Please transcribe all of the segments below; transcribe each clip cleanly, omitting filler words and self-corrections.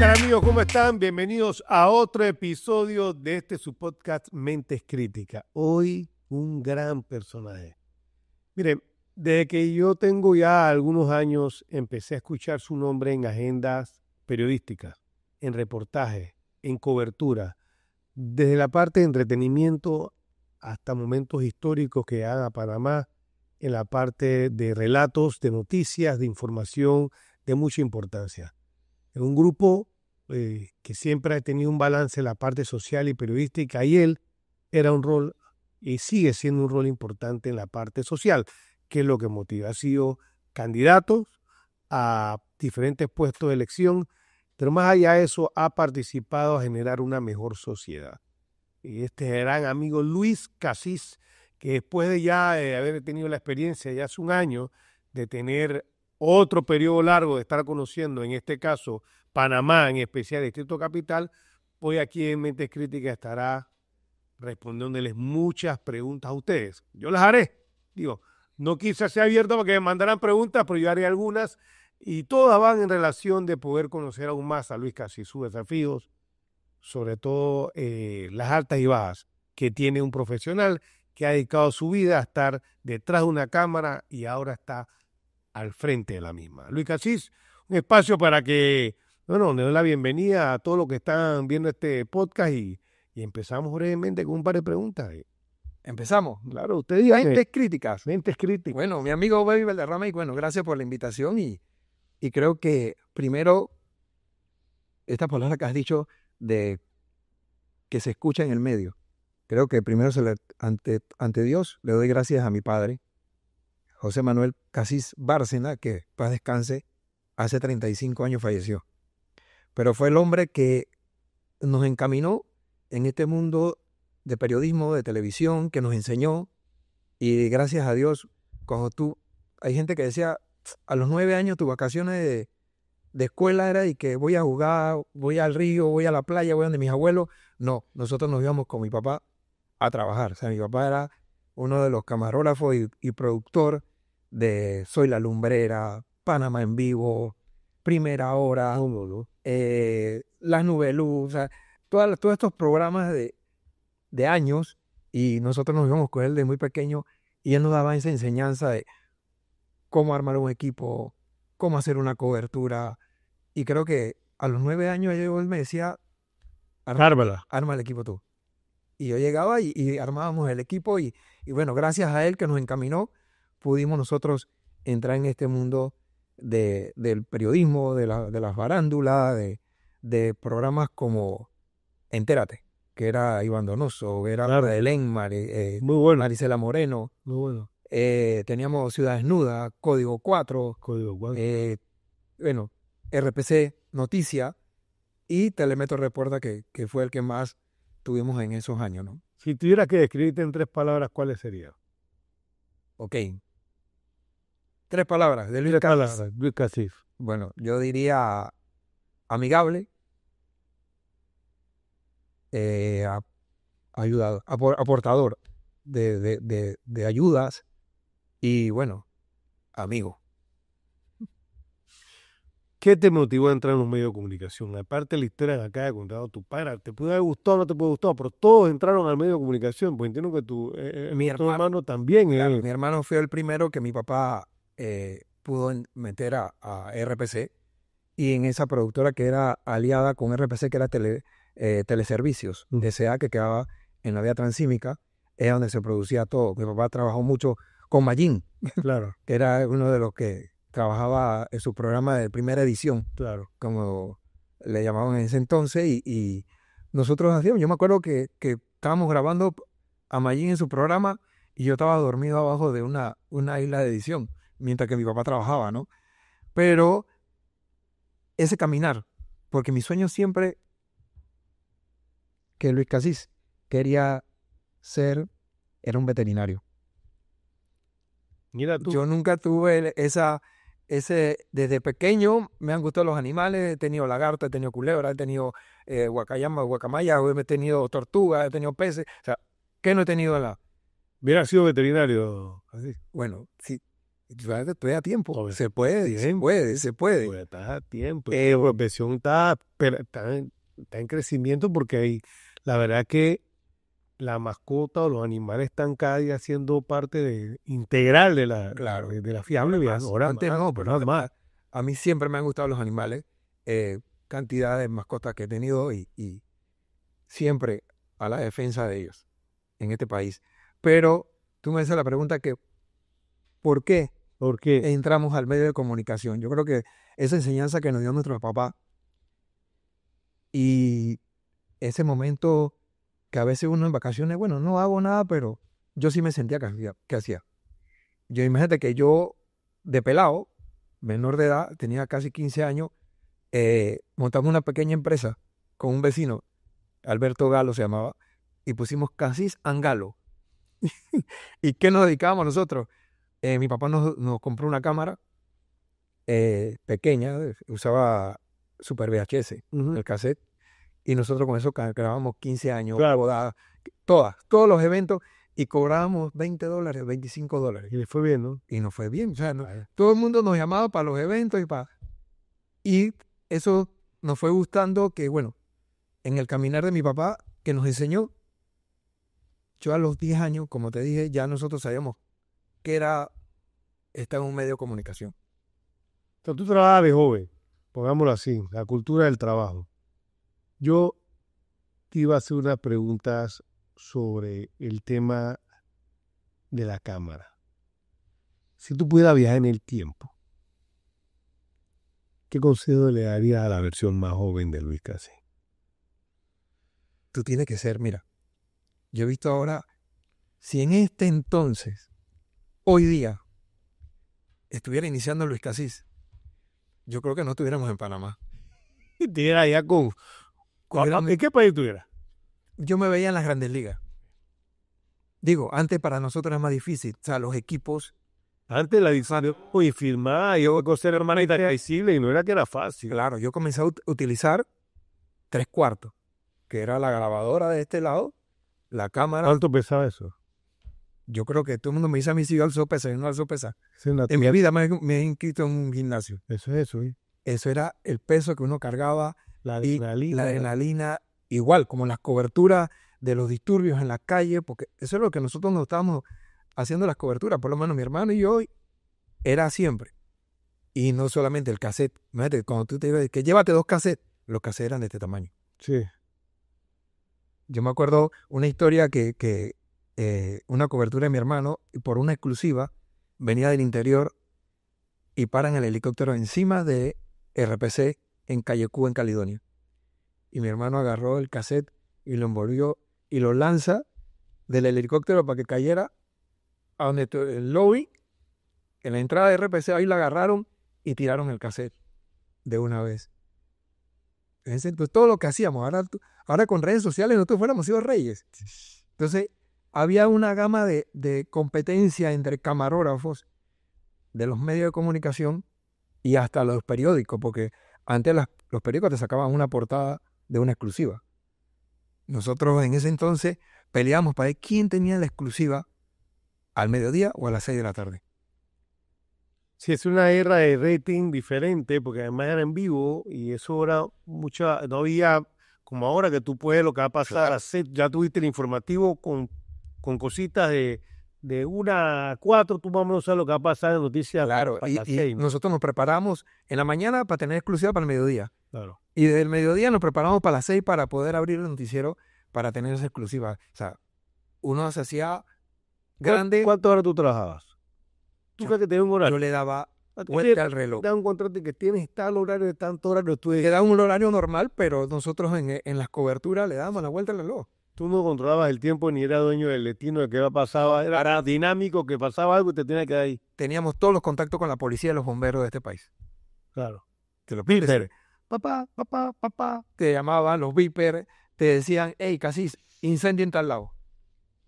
tal, amigos? ¿Cómo están? Bienvenidos a otro episodio de su podcast Mentes Críticas. Hoy un gran personaje. Miren, desde que yo tengo ya algunos años, empecé a escuchar su nombre en agendas periodísticas, en reportajes, en cobertura, desde la parte de entretenimiento hasta momentos históricos que dan a Panamá, en la parte de relatos, de noticias, de información de mucha importancia. En un grupo que siempre ha tenido un balance en la parte social y periodística, y él era un rol y sigue siendo un rol importante en la parte social, que es lo que motiva. Ha sido candidato a diferentes puestos de elección, pero más allá de eso ha participado a generar una mejor sociedad. Y este gran amigo Luis Casís, que después de ya haber tenido la experiencia ya hace un año de tener otro periodo largo de estar conociendo, en este caso, Panamá, en especial Distrito Capital, hoy aquí en Mentes Críticas estará respondiéndoles muchas preguntas a ustedes. Yo las haré. Digo, no quise ser abierto para que me mandaran preguntas, pero yo haré algunas y todas van en relación de poder conocer aún más a Luis Casís, sus desafíos, sobre todo las altas y bajas que tiene un profesional que ha dedicado su vida a estar detrás de una cámara y ahora está al frente de la misma. Luis Casís, un espacio para que, le doy la bienvenida a todos los que están viendo este podcast y empezamos brevemente con un par de preguntas. Empezamos. Claro, usted diga. Mentes Críticas. Mentes Críticas. Bueno, mi amigo Baby Valderrama, y bueno, gracias por la invitación y creo que primero, esta palabra que has dicho de que se escucha en el medio, creo que primero ante Dios le doy gracias a mi padre, José Manuel Casís Bárcena, que paz descanse, hace 35 años falleció. Pero fue el hombre que nos encaminó en este mundo de periodismo, de televisión, que nos enseñó. Y gracias a Dios, hay gente que decía, a los 9 años tus vacaciones de escuela era y que voy a jugar, voy al río, voy a la playa, voy donde mis abuelos. No, nosotros nos íbamos con mi papá a trabajar. O sea, mi papá era uno de los camarógrafos y productor de Soy la Lumbrera, Panamá en Vivo, Primera Hora, Las Nubes Luz, o sea, todos estos programas de años, y nosotros nos íbamos con él de muy pequeño y él nos daba esa enseñanza de cómo armar un equipo, cómo hacer una cobertura, y creo que a los 9 años él me decía, arma el equipo tú. Y yo llegaba y armábamos el equipo y bueno, gracias a él que nos encaminó, pudimos nosotros entrar en este mundo del periodismo, de las farándulas, de programas como Entérate, que era Iván Donoso, era Adelén, muy bueno. Marisela Moreno. Muy bueno. Teníamos Ciudad Desnuda, Código 4. Bueno, RPC, Noticia y Telemetro Reporta, que fue el que más tuvimos en esos años, ¿no? Si tuviera que describirte en 3 palabras, ¿cuáles serían? Ok. 3 palabras de Luis Casís. Luis Casís. Bueno, yo diría amigable, aportador de ayudas y, bueno, amigo. ¿Qué te motivó a entrar en los medios de comunicación? Aparte de la historia que acaba de contar tu padre, te puede haber gustado o no te puede gustar, pero todos entraron al medio de comunicación, pues entiendo que tu hermano también. Claro, mi hermano fue el primero que mi papá pudo meter a RPC, y en esa productora que era aliada con RPC, que era Teleservicios, S.A., que quedaba en la vía Transímica, es donde se producía todo. Mi papá trabajó mucho con Mayín, claro, que era uno de los que trabajaba en su programa de primera edición, claro, como le llamaban en ese entonces, y nosotros hacíamos, yo me acuerdo que estábamos grabando a Mayín en su programa y yo estaba dormido abajo de una isla de edición, mientras que mi papá trabajaba, ¿no? Pero ese caminar, porque mi sueño siempre, que Luis Casís quería ser, era un veterinario. Mira tú. Yo nunca tuve desde pequeño me han gustado los animales, he tenido lagarto, he tenido culebra, he tenido guacamaya, he tenido tortugas, he tenido peces, o sea, ¿qué no he tenido Hubiera sido veterinario, así. Bueno, sí, Todavía a tiempo. Todavía Se puede, se puede. Pues está a tiempo. La profesión está en crecimiento porque la verdad que la mascota o los animales están cada día siendo parte integral de la, Claro. de la fiable vida. Ahora Antes más, no, pero ahora más. a mí siempre me han gustado los animales. Cantidad de mascotas que he tenido y siempre a la defensa de ellos en este país. Pero tú me haces la pregunta que ¿por qué Porque entramos al medio de comunicación? Yo creo que esa enseñanza que nos dio nuestro papá y ese momento que a veces uno en vacaciones, bueno, no hago nada, pero yo sí me sentía que hacía. Yo imagínate que yo de pelado, menor de edad, tenía casi 15 años, montamos una pequeña empresa con un vecino, Alberto Galo se llamaba, y pusimos Casís Angalo. ¿Y qué nos dedicábamos nosotros? Mi papá nos compró una cámara pequeña, usaba Super VHS, el cassette, y nosotros con eso grabábamos 15 años, bodas, todos los eventos, y cobrábamos $20, $25. y le fue bien, ¿no? Y nos fue bien, o sea, todo el mundo nos llamaba para los eventos y eso nos fue gustando que, bueno, en el caminar de mi papá, que nos enseñó, yo a los 10 años, como te dije, ya nosotros sabíamos que era estar en un medio de comunicación. Entonces, tú trabajabas de joven, pongámoslo así, la cultura del trabajo. Yo te iba a hacer unas preguntas sobre el tema de la cámara. Si tú pudieras viajar en el tiempo, ¿qué consejo le darías a la versión más joven de Luis Casí? Tú tienes que ser, mira, yo he visto ahora, si en este entonces, hoy día, estuviera iniciando Luis Casís, yo creo que no estuviéramos en Panamá. Estuviera allá ¿en qué país estuviera? Yo me veía en las Grandes Ligas. Digo, antes para nosotros era más difícil, o sea, los equipos. Antes la diseño, oye, firmaba, yo ser hermanita visible y no era que era fácil. Claro, yo comencé a utilizar 3/4, que era la grabadora de este lado, la cámara. ¿Cuánto pesaba eso? Yo creo que todo el mundo me dice a mí si yo alzo pesas, yo no alzo pesas. En mi vida me he inscrito en un gimnasio. Eso es eso, ¿eh? Eso era el peso que uno cargaba. La adrenalina, igual como las coberturas de los disturbios en la calle, porque eso es lo que nosotros nos estábamos haciendo las coberturas, por lo menos mi hermano y yo, era siempre. Y no solamente el cassette. Imagínate, cuando tú te ibas, que llévate 2 cassettes, los cassettes eran de este tamaño. Sí. Yo me acuerdo una historia que una cobertura de mi hermano, y por una exclusiva, venía del interior y paran el helicóptero encima de RPC en Cayecú, en Caledonia. Y mi hermano agarró el cassette y lo envolvió y lo lanza del helicóptero para que cayera a donde el lobby, en la entrada de RPC, ahí la agarraron y tiraron el cassette de una vez. Entonces, todo lo que hacíamos, ahora con redes sociales nosotros fuéramos sido reyes. Entonces, había una gama de competencia entre camarógrafos de los medios de comunicación y hasta los periódicos, porque antes los periódicos te sacaban una portada de una exclusiva. Nosotros en ese entonces peleamos para ver quién tenía la exclusiva al mediodía o a las 6 de la tarde. Sí, es una era de rating diferente, porque además era en vivo y eso era no había como ahora que tú puedes lo que va a pasar a las 6, ya tuviste el informativo con cositas de 1 a 4, tú más o menos sabes lo que va a pasar en noticias. Claro, para las 6, y ¿no? nosotros nos preparamos en la mañana para tener exclusiva para el mediodía. Claro. Y desde el mediodía nos preparamos para las 6 para poder abrir el noticiero para tener esa exclusiva. O sea, uno se hacía grande. ¿Cuántas horas tú trabajabas? ¿Tú crees que tenías un horario? Yo le daba vuelta al reloj. Te da un contrato que tienes tal horario de tanto horario. Le da un horario normal, pero nosotros en las coberturas le damos la vuelta al reloj. Tú no controlabas el tiempo ni eras dueño del destino de qué pasaba. Era dinámico, que pasaba algo y te tenía que dar ahí. Teníamos todos los contactos con la policía y los bomberos de este país. Claro. Te lo pides. Papá. Te llamaban los beepers, te decían, hey, Casís, incendio en tal lado.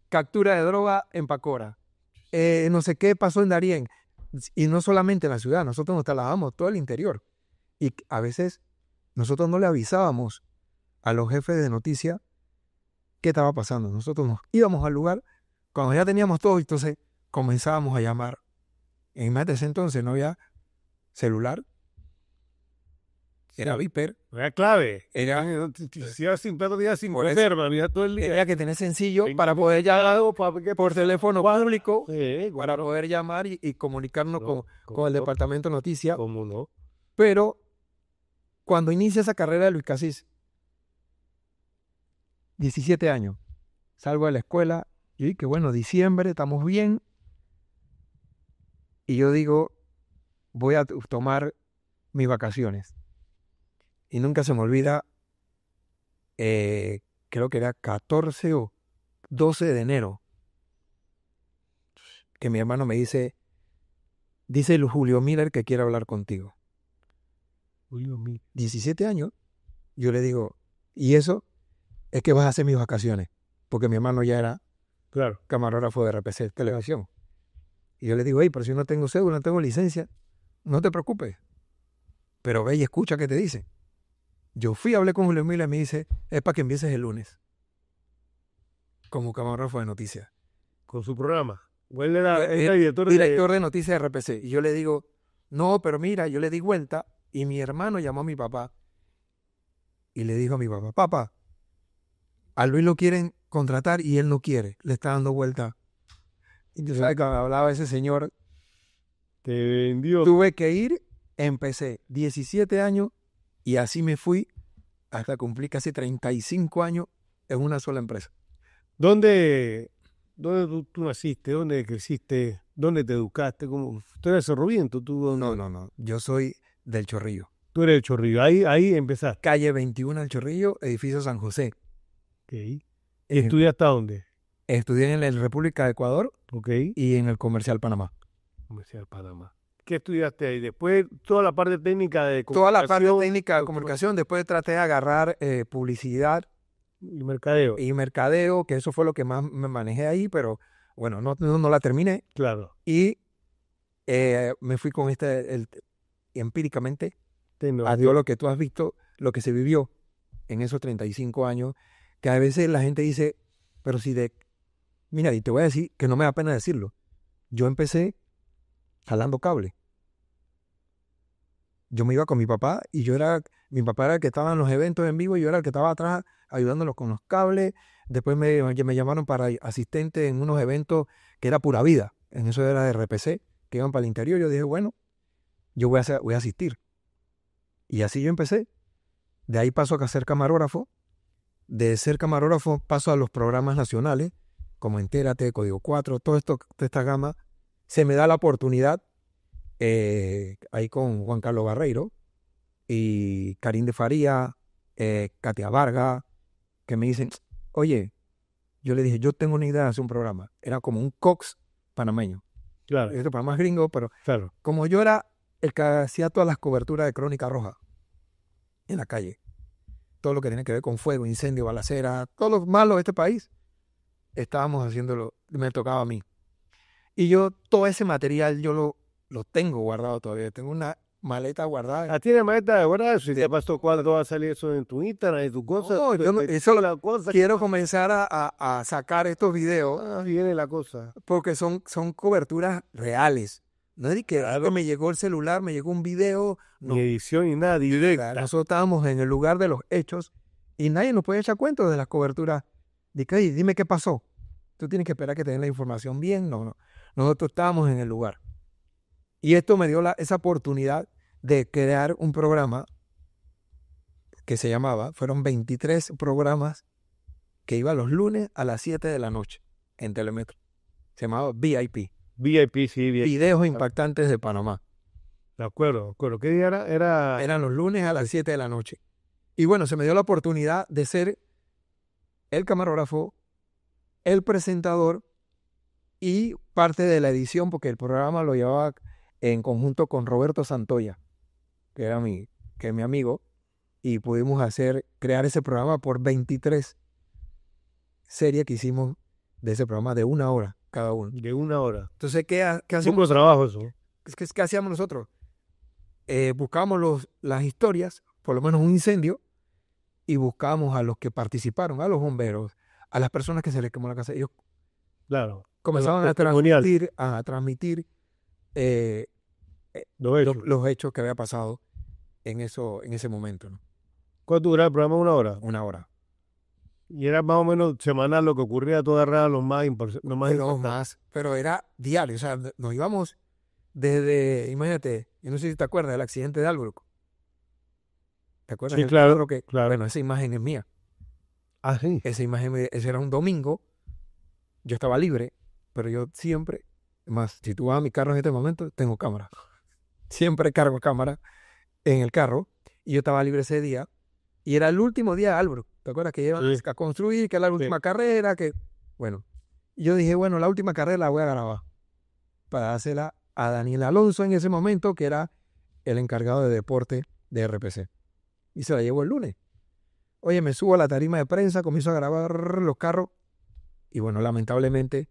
Captura de droga en Pacora. No sé qué pasó en Darién. Y no solamente en la ciudad, nosotros nos trasladábamos todo el interior. Y a veces nosotros no le avisábamos a los jefes de noticias qué estaba pasando. Nosotros nos íbamos al lugar, cuando ya teníamos todo, entonces comenzábamos a llamar Imagínate, ese entonces no había celular, era Viper, Era clave. era, Si ibas sin plato, días sin Por eso- comer, había todo el día. había que tener sencillo 20 para poder llamar por teléfono público, Sí, para poder llamar y comunicarnos no, con el departamento de noticias. ¿Cómo no? Pero cuando inicia esa carrera de Luis Casís, 17 años, salgo de la escuela, y que bueno, diciembre, estamos bien. Y yo digo, voy a tomar mis vacaciones. Y nunca se me olvida, creo que era 14 o 12 de enero, que mi hermano me dice el Julio Miller que quiere hablar contigo. Julio Miller. 17 años, yo le digo, y eso es que vas a hacer mis vacaciones, porque mi hermano ya era Claro. camarógrafo de RPC Televisión. Y yo le digo, hey, pero si yo no tengo cédula, no tengo licencia, no te preocupes, pero ve y escucha qué te dice. Yo fui, hablé con Julio Miller y me dice, es para que empieces el lunes, como camarógrafo de noticias. Con su programa. O él era Director de noticias de RPC. Y yo le digo, no, pero mira, yo le di vuelta y mi hermano llamó a mi papá y le dijo a mi papá, papá, a Luis lo quieren contratar y él no quiere, le está dando vuelta. Y tú sabes que hablaba ese señor. Te vendió. Tuve que ir, empecé 17 años y así me fui hasta cumplir casi 35 años en una sola empresa. ¿Dónde tú naciste? ¿Dónde creciste? ¿Dónde te educaste? ¿Cómo? ¿Tú eres de Cerro Viento? No. Yo soy del Chorrillo. Tú eres del Chorrillo. Ahí empezaste. Calle 21 del Chorrillo, edificio San José. Ok. ¿Y estudiaste a dónde? Estudié en la República de Ecuador Ok. y en el Comercial Panamá. Comercial Panamá. ¿Qué estudiaste ahí? Después toda la parte técnica de Toda la parte comunicación técnica de comunicación. Después traté de agarrar publicidad y mercadeo. y mercadeo, que eso fue lo que más me manejé ahí, pero bueno, no la terminé. Claro. Y me fui con empíricamente, a Dios lo que tú has visto, lo que se vivió en esos 35 años, que a veces la gente dice, pero si mira, y te voy a decir que no me da pena decirlo, yo empecé jalando cable. Yo me iba con mi papá y mi papá era el que estaba en los eventos en vivo y yo era el que estaba atrás ayudándolos con los cables. Después me llamaron para asistente en unos eventos que era Pura Vida, en eso era de RPC, que iban para el interior. Yo dije, bueno, yo voy a asistir. Y así yo empecé. De ahí paso a ser camarógrafo. De ser camarógrafo paso a los programas nacionales, como Entérate, Código 4, toda esta gama. Se me da la oportunidad ahí con Juan Carlos Barreiro y Karim de Faría, Katia Vargas, que me dicen, oye, yo le dije, yo tengo una idea de hacer un programa. Era como un Cox panameño. Claro. Este programa es gringo, pero Claro. como yo era el que hacía todas las coberturas de Crónica Roja en la calle, todo lo que tiene que ver con fuego, incendio, balacera, todo lo malo de este país, estábamos haciéndolo, me tocaba a mí. Y yo, todo ese material, yo lo tengo guardado todavía. Tengo una maleta guardada. ¿Tienes maleta de guardar? Si te pasó cuándo va a salir eso en tu Instagram y tu cosa. No, yo no, eso la cosa. Quiero comenzar a sacar estos videos. Viene la cosa. Porque son coberturas reales. No es de que me llegó el celular, me llegó un video. No. Ni edición ni nada, directa. Nosotros estábamos en el lugar de los hechos y nadie nos puede echar cuentos de las coberturas. Dime qué pasó. Tú tienes que esperar que te den la información bien. No. Nosotros estábamos en el lugar. Y esto me dio esa oportunidad de crear un programa que se llamaba, fueron 23 programas que iba los lunes a las 7 de la noche en Telemetro. Se llamaba VIP. VIP, sí, VIP. Videos impactantes de Panamá. De acuerdo. ¿Qué día era? Eran los lunes a las 7 de la noche. Y bueno, se me dio la oportunidad de ser el camarógrafo, el presentador y parte de la edición, porque el programa lo llevaba en conjunto con Roberto Santoya, que era mi amigo, y pudimos crear ese programa por 23 series que hicimos de ese programa de 1 hora cada uno. De 1 hora. Entonces, ¿qué hacemos? Poco trabajo eso. ¿Qué hacíamos nosotros? Buscábamos las historias, por lo menos un incendio, y buscábamos a los que participaron, a los bomberos, a las personas que se les quemó la casa. Ellos claro. comenzaban a transmitir los hechos que había pasado en ese momento, ¿no? ¿Cuánto duraba el programa? 1 hora. 1 hora. Y era más o menos semanal lo que ocurría a toda hora, lo más importante. Pero era diario, o sea, nos íbamos desde, imagínate, yo no sé si te acuerdas del accidente de Albrook. ¿Te acuerdas? Sí, El claro, carro claro. Bueno, esa imagen es mía. Ah, sí. Ese era un domingo, yo estaba libre, pero yo siempre, más, si tú vas a mi carro en este momento, tengo cámara. Siempre cargo cámara en el carro, y yo estaba libre ese día, y era el último día de Albrook. ¿Te acuerdas que llevan Sí. a construir, que es la última carrera, bueno, y yo dije, bueno, la última carrera la voy a grabar para hacerla a Daniel Alonso en ese momento, que era el encargado de deporte de RPC. Y se la llevo el lunes. Oye, me subo a la tarima de prensa, comienzo a grabar los carros, y bueno, lamentablemente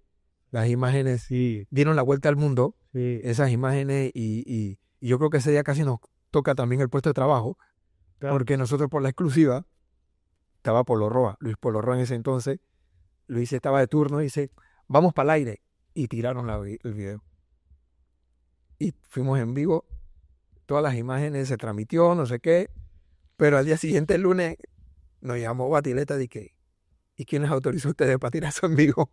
las imágenes Sí, dieron la vuelta al mundo, sí. esas imágenes, y yo creo que ese día casi nos toca también el puesto de trabajo, Claro. porque nosotros por la exclusiva, estaba Polo Roa, Luis Polo Roa en ese entonces, Luis estaba de turno y dice, vamos para el aire, y tiraron el video. Y fuimos en vivo, todas las imágenes se transmitió, no sé qué, pero al día siguiente, el lunes, nos llamó Batileta de que, ¿y quién les autorizó a ustedes para tirar eso en vivo?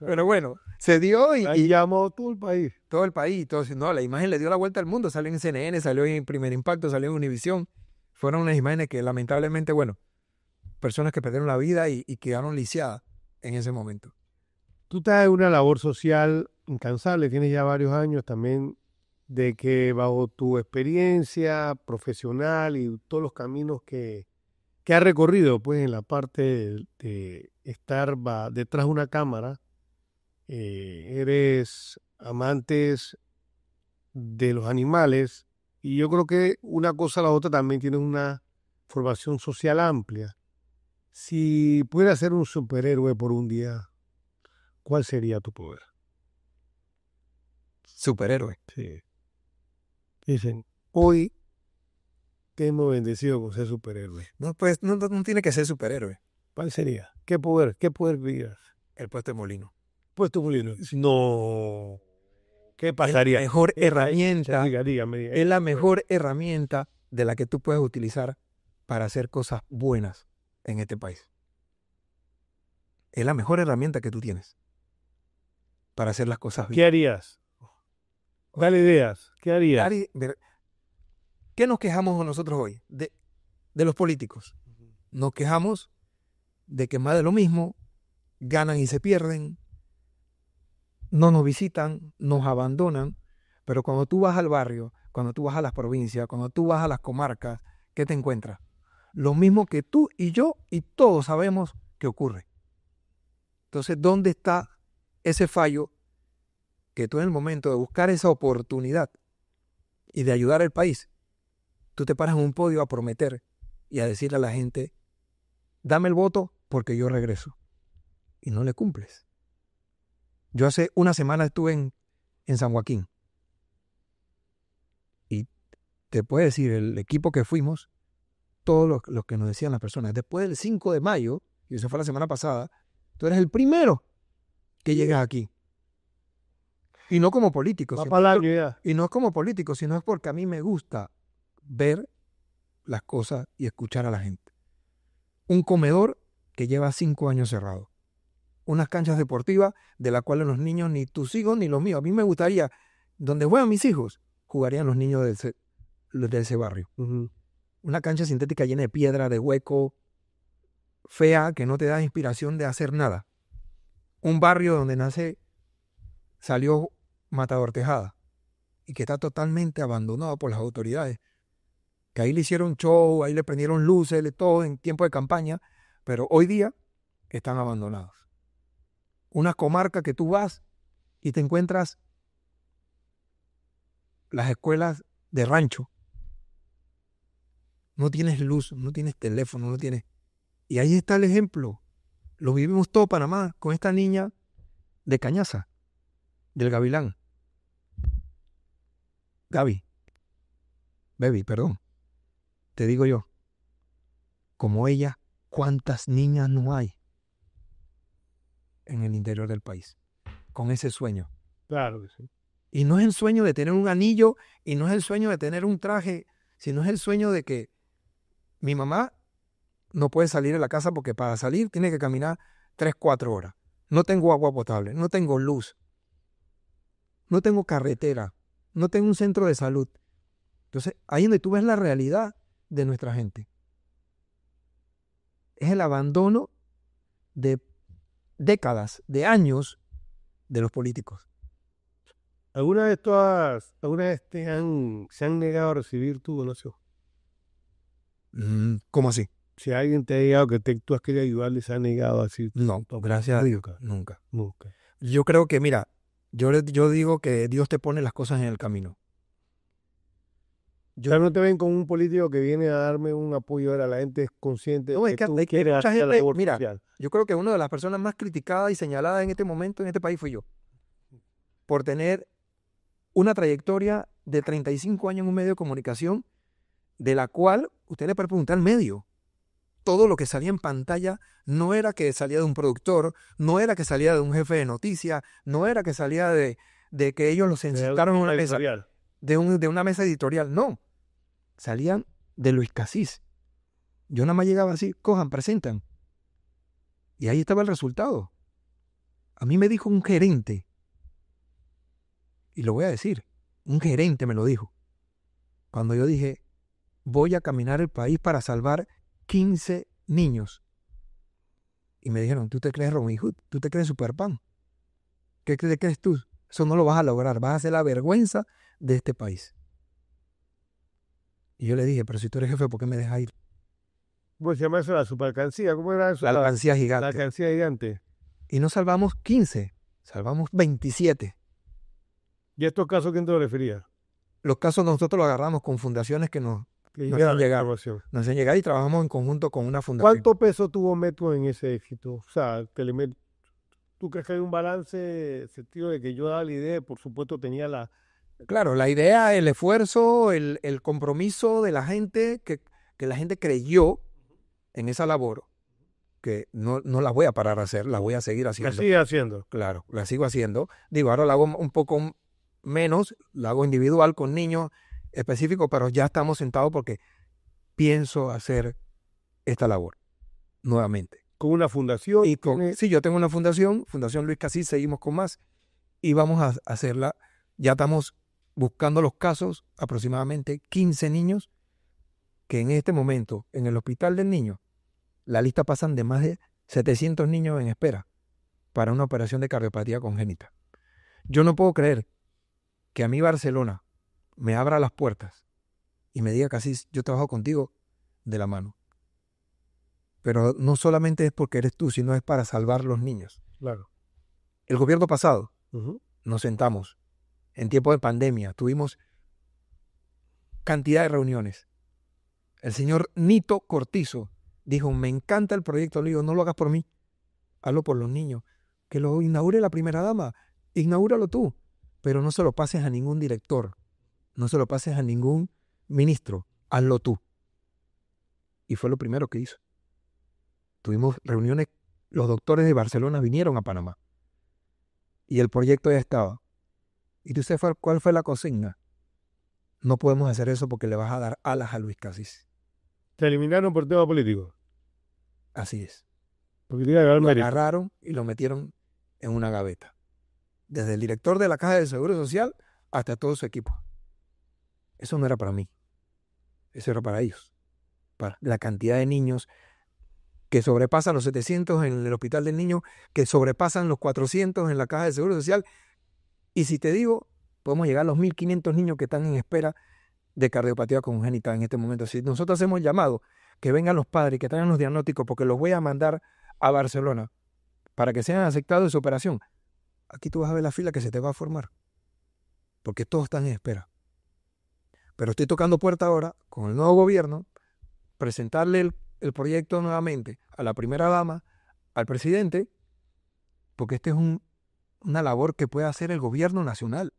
Pero bueno, se dio Ahí llamó todo el país. todo el país, no, la imagen le dio la vuelta al mundo, salió en CNN, salió en Primer Impacto, salió en Univisión. Fueron unas imágenes que lamentablemente, bueno, personas que perdieron la vida y quedaron lisiadas en ese momento. Tú estás en una labor social incansable, tienes ya varios años también de que bajo tu experiencia profesional y todos los caminos que has recorrido, pues en la parte de estar detrás de una cámara, eres amantes de los animales y yo creo que una cosa a la otra también tienes una formación social amplia. Si pudieras ser un superhéroe por un día, ¿cuál sería tu poder? Superhéroe. Sí. Dicen, hoy te hemos bendecido con ser superhéroe. No, pues no tiene que ser superhéroe. ¿Cuál sería? ¿Qué poder? ¿Qué poder dirías? El puesto de molino. Puesto Molino. No. ¿Qué pasaría? La mejor herramienta, Dígame. es la mejor herramienta de la que tú puedes utilizar para hacer cosas buenas en este país. Es la mejor herramienta que tú tienes para hacer las cosas bien. ¿Qué harías? Dale ideas. ¿Qué harías? ¿Qué nos quejamos nosotros hoy? De los políticos. Nos quejamos de que más de lo mismo, ganan y se pierden, no nos visitan, nos abandonan, pero cuando tú vas al barrio, cuando tú vas a las provincias, cuando tú vas a las comarcas, ¿qué te encuentras? Lo mismo que tú y yo y todos sabemos que ocurre. Entonces, ¿dónde está ese fallo que tú en el momento de buscar esa oportunidad y de ayudar al país, tú te paras en un podio a prometer y a decirle a la gente, dame el voto porque yo regreso? Y no le cumples. Yo hace una semana estuve en San Joaquín y te puedo decir, el equipo que fuimos, todos los que nos decían las personas, después del 5 de mayo, y eso fue la semana pasada, tú eres el primero que llegas aquí. Y no como político. Y no es como político, sino es porque a mí me gusta ver las cosas y escuchar a la gente. Un comedor que lleva 5 años cerrado. Unas canchas deportivas de las cuales los niños, ni tus hijos ni los míos, a mí me gustaría, donde juegan mis hijos, jugarían los niños de ese barrio. Uh-huh. Una cancha sintética llena de piedra, de hueco, fea, que no te da inspiración de hacer nada. Un barrio donde salió Matador Tejada y que está totalmente abandonado por las autoridades. Que ahí le hicieron show, ahí le prendieron luces, todo en tiempo de campaña, pero hoy día están abandonados. Una comarca que tú vas y te encuentras las escuelas de rancho. No tienes luz, no tienes teléfono, no tienes... Y ahí está el ejemplo. Lo vivimos todo Panamá con esta niña de Cañaza, del Gavilán. Baby, perdón. Te digo yo, como ella, ¿cuántas niñas no hay en el interior del país con ese sueño? Claro que sí. Y no es el sueño de tener un anillo, y no es el sueño de tener un traje, sino es el sueño de que mi mamá no puede salir de la casa porque para salir tiene que caminar 3, 4 horas. No tengo agua potable, no tengo luz, no tengo carretera, no tengo un centro de salud. Entonces, ahí es donde tú ves la realidad de nuestra gente. Es el abandono de décadas, de años de los políticos. ¿Alguna vez se han negado a recibir tu donación? ¿Cómo así? Si alguien te ha llegado que tú has querido ayudarle, se ha negado a decir. No, gracias a Dios, Nunca. nunca. Yo creo que, mira, yo digo que Dios te pone las cosas en el camino. Ya no te ven como un político que viene a darme un apoyo, ahora la gente es consciente No, de es que que tú hay quieres mucha hacer la gente, labor mira, social. yo creo que una de las personas más criticadas y señaladas en este momento en este país fui yo. Por tener una trayectoria de 35 años en un medio de comunicación, de la cual usted le puede preguntar al medio. Todo lo que salía en pantalla no era que salía de un productor, no era que salía de un jefe de noticias, no era que salía de que ellos los sentaron en una mesa, de una mesa editorial, no. Salían de Luis Casís. Yo nada más llegaba así, cojan, presentan. Y ahí estaba el resultado. A mí me dijo un gerente, y lo voy a decir, un gerente me lo dijo, cuando yo dije, voy a caminar el país para salvar 15 niños. Y me dijeron, ¿tú te crees Robin Hood? ¿Tú te crees Superpan? ¿Qué crees tú? Eso no lo vas a lograr, vas a ser la vergüenza de este país. Y yo le dije, pero si tú eres jefe, ¿por qué me dejas ir? ¿Cómo se llama eso? La superalcancía. ¿Cómo era eso? La alcancía gigante. La alcancía gigante. Y no salvamos 15, salvamos 27. ¿Y estos casos quién te lo refería? Los casos nosotros los agarramos con fundaciones que nos hacen llegar y trabajamos en conjunto con una fundación. ¿Cuánto peso tuvo Metro en ese éxito? O sea, ¿tú crees que hay un balance en el sentido de que yo daba la idea, por supuesto tenía la... Claro, la idea, el esfuerzo, el compromiso de la gente, que la gente creyó en esa labor, que no la voy a parar a hacer, la voy a seguir haciendo. La sigue haciendo. Claro, la sigo haciendo. Digo, ahora la hago un poco menos, la hago individual con niños específicos, pero ya estamos sentados porque pienso hacer esta labor nuevamente. ¿Con una fundación? Sí, yo tengo una fundación, Fundación Luis Casís, seguimos con más, y vamos a hacerla. Ya estamos buscando los casos, aproximadamente 15 niños, que en este momento, en el Hospital del Niño, la lista pasan de más de 700 niños en espera para una operación de cardiopatía congénita. Yo no puedo creer que a mí Barcelona me abra las puertas y me diga, Casís, yo trabajo contigo de la mano. Pero no solamente es porque eres tú, sino es para salvar los niños. Claro. El gobierno pasado nos sentamos en tiempo de pandemia, tuvimos cantidad de reuniones. El señor Nito Cortizo dijo, me encanta el proyecto, le digo, no lo hagas por mí, hazlo por los niños. Que lo inaugure la primera dama, inaugúralo tú, pero no se lo pases a ningún director, no se lo pases a ningún ministro, hazlo tú. Y fue lo primero que hizo. Tuvimos reuniones, los doctores de Barcelona vinieron a Panamá y el proyecto ya estaba. ¿Y tú sabes cuál fue la consigna? No podemos hacer eso porque le vas a dar alas a Luis Casís. ¿Te eliminaron por tema político? Así es. Porque te iba a llevar Lo mérito. agarraron y lo metieron en una gaveta. Desde el director de la Caja de Seguro Social hasta todo su equipo. Eso no era para mí. Eso era para ellos. Para la cantidad de niños que sobrepasan los 700 en el Hospital del Niño, que sobrepasan los 400 en la Caja de Seguro Social. Y si te digo, podemos llegar a los 1.500 niños que están en espera de cardiopatía congénita en este momento. Si nosotros hacemos llamado, que vengan los padres y que traigan los diagnósticos porque los voy a mandar a Barcelona para que sean aceptados de su operación, aquí tú vas a ver la fila que se te va a formar, porque todos están en espera. Pero estoy tocando puerta ahora con el nuevo gobierno, presentarle el proyecto nuevamente a la primera dama, al presidente, porque este es una labor que puede hacer el gobierno nacional.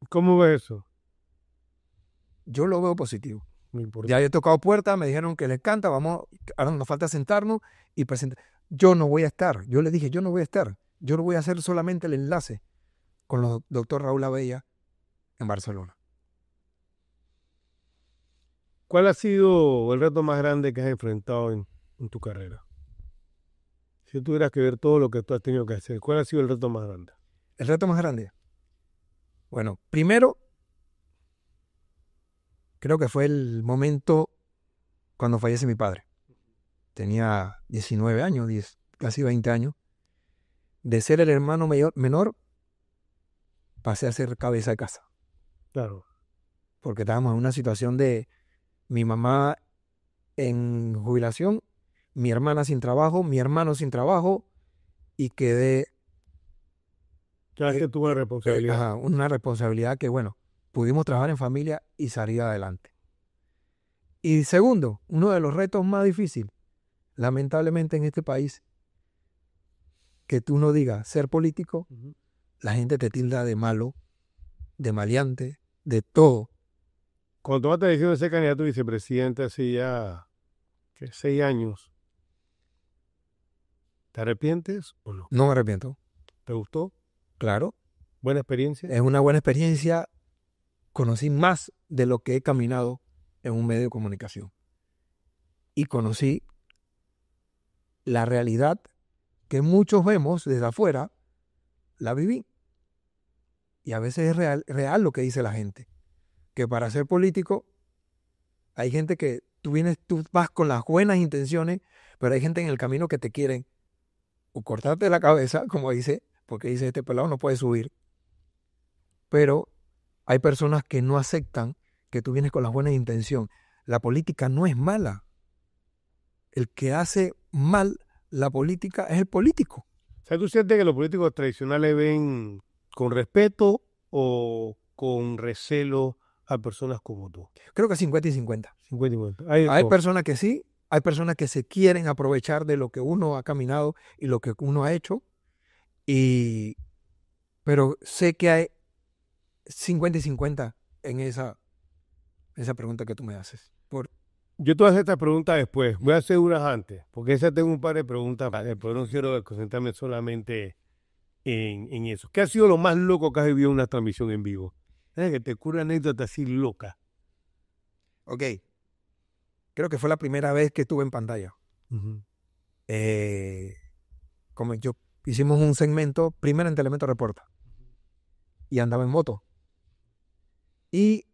¿Cómo ves eso? Yo lo veo positivo. No importa. Ya he tocado puertas, me dijeron que les canta, ahora nos falta sentarnos y presentar. Yo no voy a estar, yo les dije, yo no voy a estar, yo no voy a hacer solamente el enlace con el doctor Raúl Abella en Barcelona. ¿Cuál ha sido el reto más grande que has enfrentado en tu carrera? Si tuvieras que ver todo lo que tú has tenido que hacer, ¿cuál ha sido el reto más grande? El reto más grande. Bueno, primero, creo que fue el momento cuando fallece mi padre. Tenía 19 años, casi 20 años. De ser el hermano menor, pasé a ser cabeza de casa. Claro. Porque estábamos en una situación de mi mamá en jubilación, mi hermana sin trabajo, mi hermano sin trabajo, y quedé Ya que tuvo una responsabilidad. una responsabilidad que, bueno, pudimos trabajar en familia y salir adelante. Y segundo, uno de los retos más difíciles, lamentablemente en este país, que tú no digas ser político, la gente te tilda de malo, de maleante, de todo. Cuando tomaste la decisión de ser candidato a vicepresidente hace ya 6 años, ¿te arrepientes o no? No me arrepiento. ¿Te gustó? Claro. ¿Buena experiencia? Es una buena experiencia. Conocí más de lo que he caminado en un medio de comunicación. Y conocí la realidad que muchos vemos desde afuera, la viví. Y a veces es real lo que dice la gente. Que para ser político hay gente que tú vas con las buenas intenciones, pero hay gente en el camino que te quieren o cortarte la cabeza, como dice, porque dice este pelado no puede subir. Pero hay personas que no aceptan que tú vienes con las buenas intenciones. La política no es mala. El que hace mal la política es el político. O sea, ¿tú sientes que los políticos tradicionales ven con respeto o con recelo a personas como tú? Creo que 50 y 50. 50 y 50. Hay personas que sí, hay personas que se quieren aprovechar de lo que uno ha caminado y lo que uno ha hecho. Pero sé que hay 50 y 50 en esa pregunta que tú me haces. Yo te voy a hacer esta pregunta después. Voy a hacer unas antes, porque esa tengo un par de preguntas, pero no quiero concentrarme solamente en eso. ¿Qué ha sido lo más loco que has vivido en una transmisión en vivo? Es que te ocurre anécdota así loca. Ok. Creo que fue la primera vez que estuve en pantalla. Como hicimos un segmento, primero en Telemetro Reporta. Y andaba en moto. Y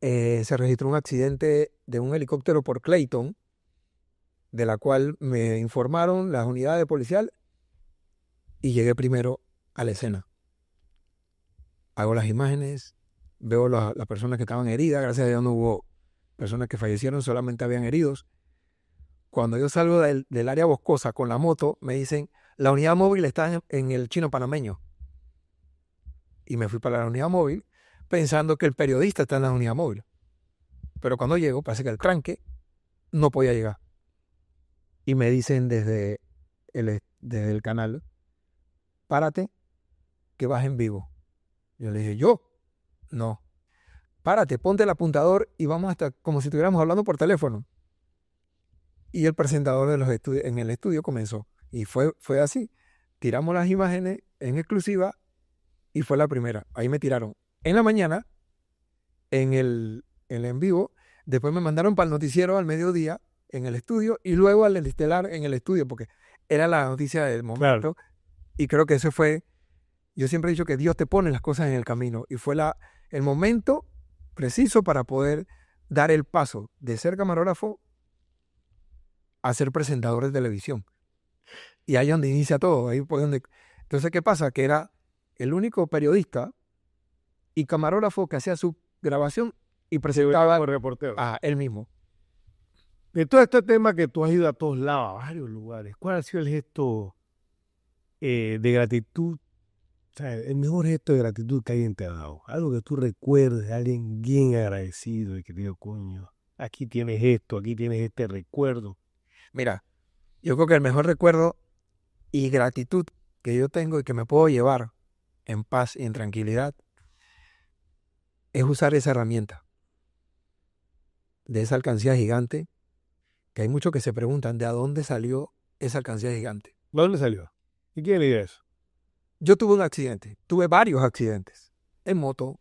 se registró un accidente de un helicóptero por Clayton, de la cual me informaron las unidades policiales y llegué primero a la escena. Hago las imágenes, veo las personas que estaban heridas, gracias a Dios no hubo personas que fallecieron, solamente habían heridos. Cuando yo salgo del área boscosa con la moto, me dicen, la unidad móvil está en el Chino Panameño. Y me fui para la unidad móvil pensando que el periodista está en la unidad móvil. Pero cuando llego, parece que el tranque no podía llegar. Y me dicen desde el canal, párate, que vas en vivo. Yo le dije, ¿yo? No. Párate, ponte el apuntador y vamos hasta como si estuviéramos hablando por teléfono. Y el presentador de los estudios en el estudio comenzó. Y fue así. Tiramos las imágenes en exclusiva y fue la primera. Ahí me tiraron. En la mañana, en el en vivo, después me mandaron para el noticiero al mediodía en el estudio y luego al estelar en el estudio, porque era la noticia del momento. Claro. Y creo que eso fue, yo siempre he dicho que Dios te pone las cosas en el camino y fue el momento preciso para poder dar el paso de ser camarógrafo a ser presentador de televisión. Y ahí es donde inicia todo. Ahí fue donde... Entonces, ¿qué pasa? Que era el único periodista y camarógrafo que hacía su grabación y presentaba como reportero. A él mismo. De todo este tema que tú has ido a todos lados, a varios lugares, ¿cuál ha sido el gesto de gratitud? O sea, el mejor gesto de gratitud que alguien te ha dado. Algo que tú recuerdes, alguien bien agradecido y que te digo, coño, aquí tienes esto, aquí tienes este recuerdo. Mira, yo creo que el mejor recuerdo y gratitud que yo tengo y que me puedo llevar en paz y en tranquilidad es usar esa herramienta de esa alcancía gigante, que hay muchos que se preguntan de dónde salió esa alcancía gigante. ¿De dónde salió? ¿Y quién le dio eso? Yo tuve un accidente, tuve varios accidentes. En moto,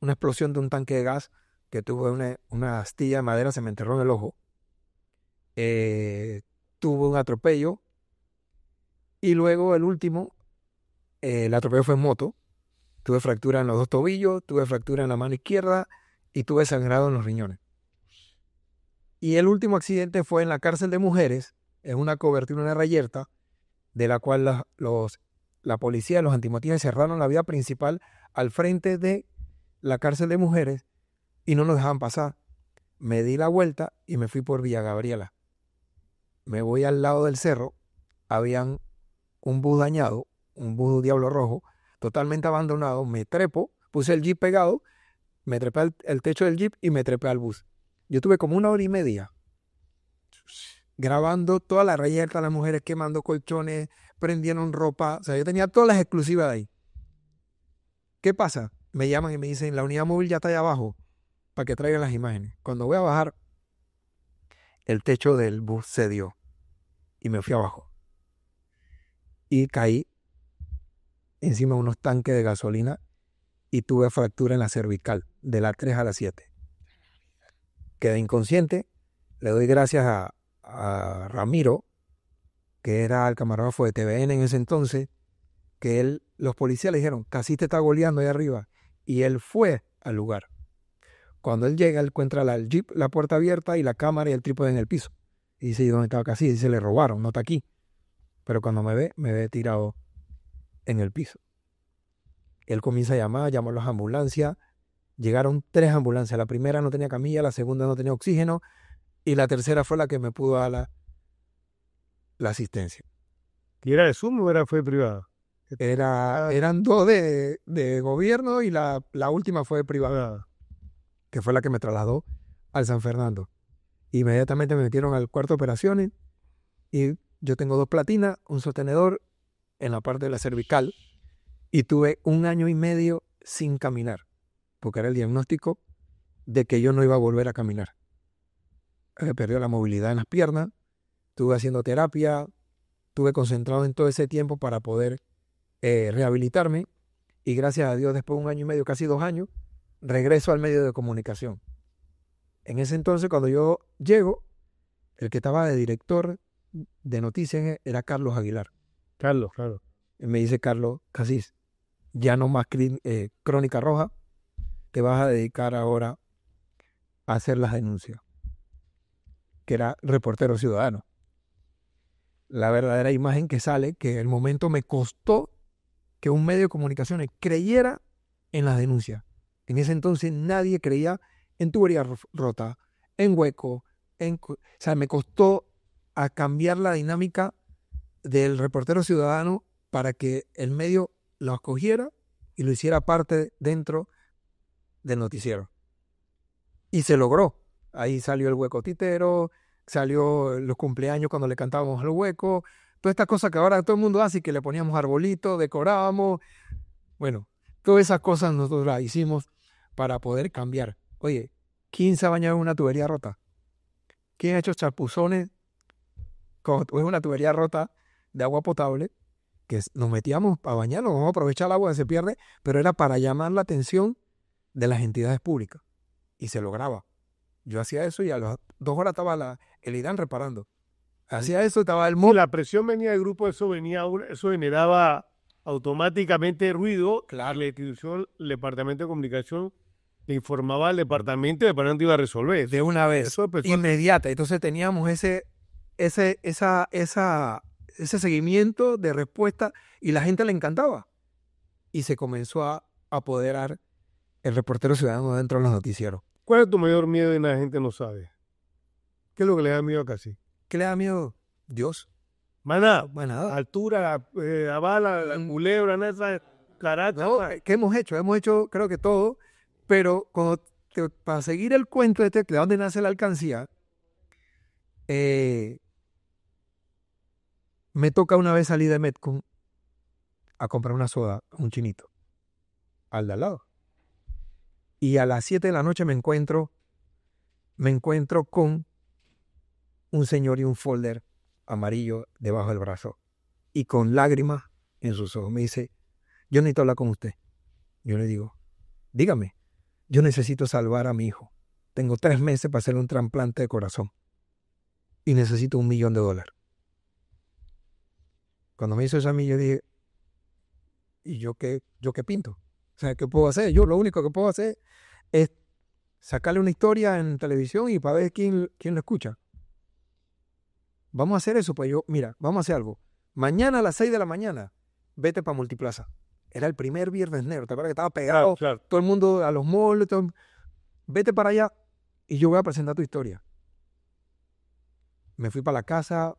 una explosión de un tanque de gas que tuve una astilla de madera, se me enterró en el ojo. Tuve un atropello y luego el último, el atropello fue en moto. Tuve fractura en los 2 tobillos, tuve fractura en la mano izquierda y tuve sangrado en los riñones. Y el último accidente fue en la cárcel de mujeres, en una cobertura, una reyerta, de la cual la policía, los antimotines cerraron la vía principal al frente de la cárcel de mujeres y no nos dejaban pasar. Me di la vuelta y me fui por Villa Gabriela. Me voy al lado del cerro, habían un bus dañado, un bus Diablo Rojo, totalmente abandonado, me trepo, puse el jeep pegado, me trepé al techo del jeep y me trepé al bus. Yo tuve como 1 hora y media grabando toda la reyerta, las mujeres quemando colchones, prendieron ropa, o sea, yo tenía todas las exclusivas de ahí. ¿Qué pasa? Me llaman y me dicen, la unidad móvil ya está allá abajo, para que traigan las imágenes. Cuando voy a bajar, el techo del bus cedió y me fui abajo. Y caí encima de unos tanques de gasolina y tuve fractura en la cervical, de la 3 a la 7. Quedé inconsciente. Le doy gracias a Ramiro, que era el camarógrafo de TVN en ese entonces, que los policías le dijeron, casi te está goleando ahí arriba. Y él fue al lugar. Cuando él llega, él encuentra el jeep, la puerta abierta y la cámara y el trípode en el piso. Y dice, ¿y dónde estaba Casi? Dice, le robaron, no está aquí. Pero cuando me ve tirado en el piso. Él comienza a llamar, llamó a las ambulancias. Llegaron 3 ambulancias. La primera no tenía camilla, la segunda no tenía oxígeno y la tercera fue la que me pudo dar la asistencia. ¿Y era de Zoom o fue privada? Eran 2 de gobierno y la última fue privada, que fue la que me trasladó al San Fernando. Inmediatamente me metieron al cuarto de operaciones y yo tengo 2 platinas, un sostenedor en la parte de la cervical y tuve 1 año y medio sin caminar, porque era el diagnóstico de que yo no iba a volver a caminar. Perdió la movilidad en las piernas, estuve haciendo terapia, estuve concentrado en todo ese tiempo para poder rehabilitarme y gracias a Dios después de 1 año y medio, casi 2 años, regreso al medio de comunicación. En ese entonces cuando yo llego, el que estaba de director de noticias era Carlos Aguilar. Carlos, claro. Y me dice, Carlos Casís, ya no más Crónica Roja, te vas a dedicar ahora a hacer las denuncias, que era reportero ciudadano. La verdadera imagen que sale, que el momento me costó que un medio de comunicaciones creyera en las denuncias. En ese entonces nadie creía en tubería rota, en hueco, o sea, me costó a cambiar la dinámica del reportero ciudadano para que el medio lo acogiera y lo hiciera parte dentro del noticiero. Y se logró. Ahí salió el hueco titero, salió los cumpleaños cuando le cantábamos al hueco, todas estas cosas que ahora todo el mundo hace y que le poníamos arbolitos, decorábamos. Bueno, todas esas cosas nosotros las hicimos para poder cambiar. Oye, ¿quién se ha bañado en una tubería rota? ¿Quién ha hecho chapuzones con una tubería rota de agua potable? Que nos metíamos a bañarnos, vamos a aprovechar el agua que se pierde, pero era para llamar la atención de las entidades públicas. Y se lograba. Yo hacía eso y a las 2 horas estaba el IDAN reparando. Hacía eso, estaba el Si la presión venía del grupo, eso generaba automáticamente ruido. Claro. La institución, el departamento de comunicación, le informaba al departamento y el departamento iba a resolver. De una vez, Eso empezó inmediata. Entonces teníamos ese seguimiento de respuesta y la gente le encantaba. Y se comenzó a apoderar el reportero ciudadano dentro de los noticieros. ¿Cuál es tu mayor miedo y la gente no sabe? ¿Qué es lo que le da miedo a Casi? ¿Qué le da miedo? Dios. Más nada. Nada. Altura, la bala, la culebra, nada, carácter. No, ¿qué hemos hecho? Hemos hecho creo que todo, pero para seguir el cuento de dónde nace la alcancía, me toca una vez salir de Metcon a comprar una soda a un chinito, al de al lado. Y a las 7 de la noche me encuentro con un señor y un folder amarillo debajo del brazo y con lágrimas en sus ojos. Me dice, yo necesito hablar con usted. Yo le digo, dígame, yo necesito salvar a mi hijo. Tengo 3 meses para hacerle un trasplante de corazón y necesito $1 millón. Cuando me hizo eso a mí, yo dije, ¿y yo qué pinto? O sea, ¿qué puedo hacer? Yo lo único que puedo hacer es sacarle una historia en televisión y para ver quién lo escucha. Vamos a hacer eso, pues mira, vamos a hacer algo. Mañana a las 6 de la mañana, vete para Multiplaza. Era el primer viernes negro, ¿te acuerdas que estaba pegado? Claro. Todo el mundo a los malls, vete para allá y yo voy a presentar tu historia. Me fui para la casa,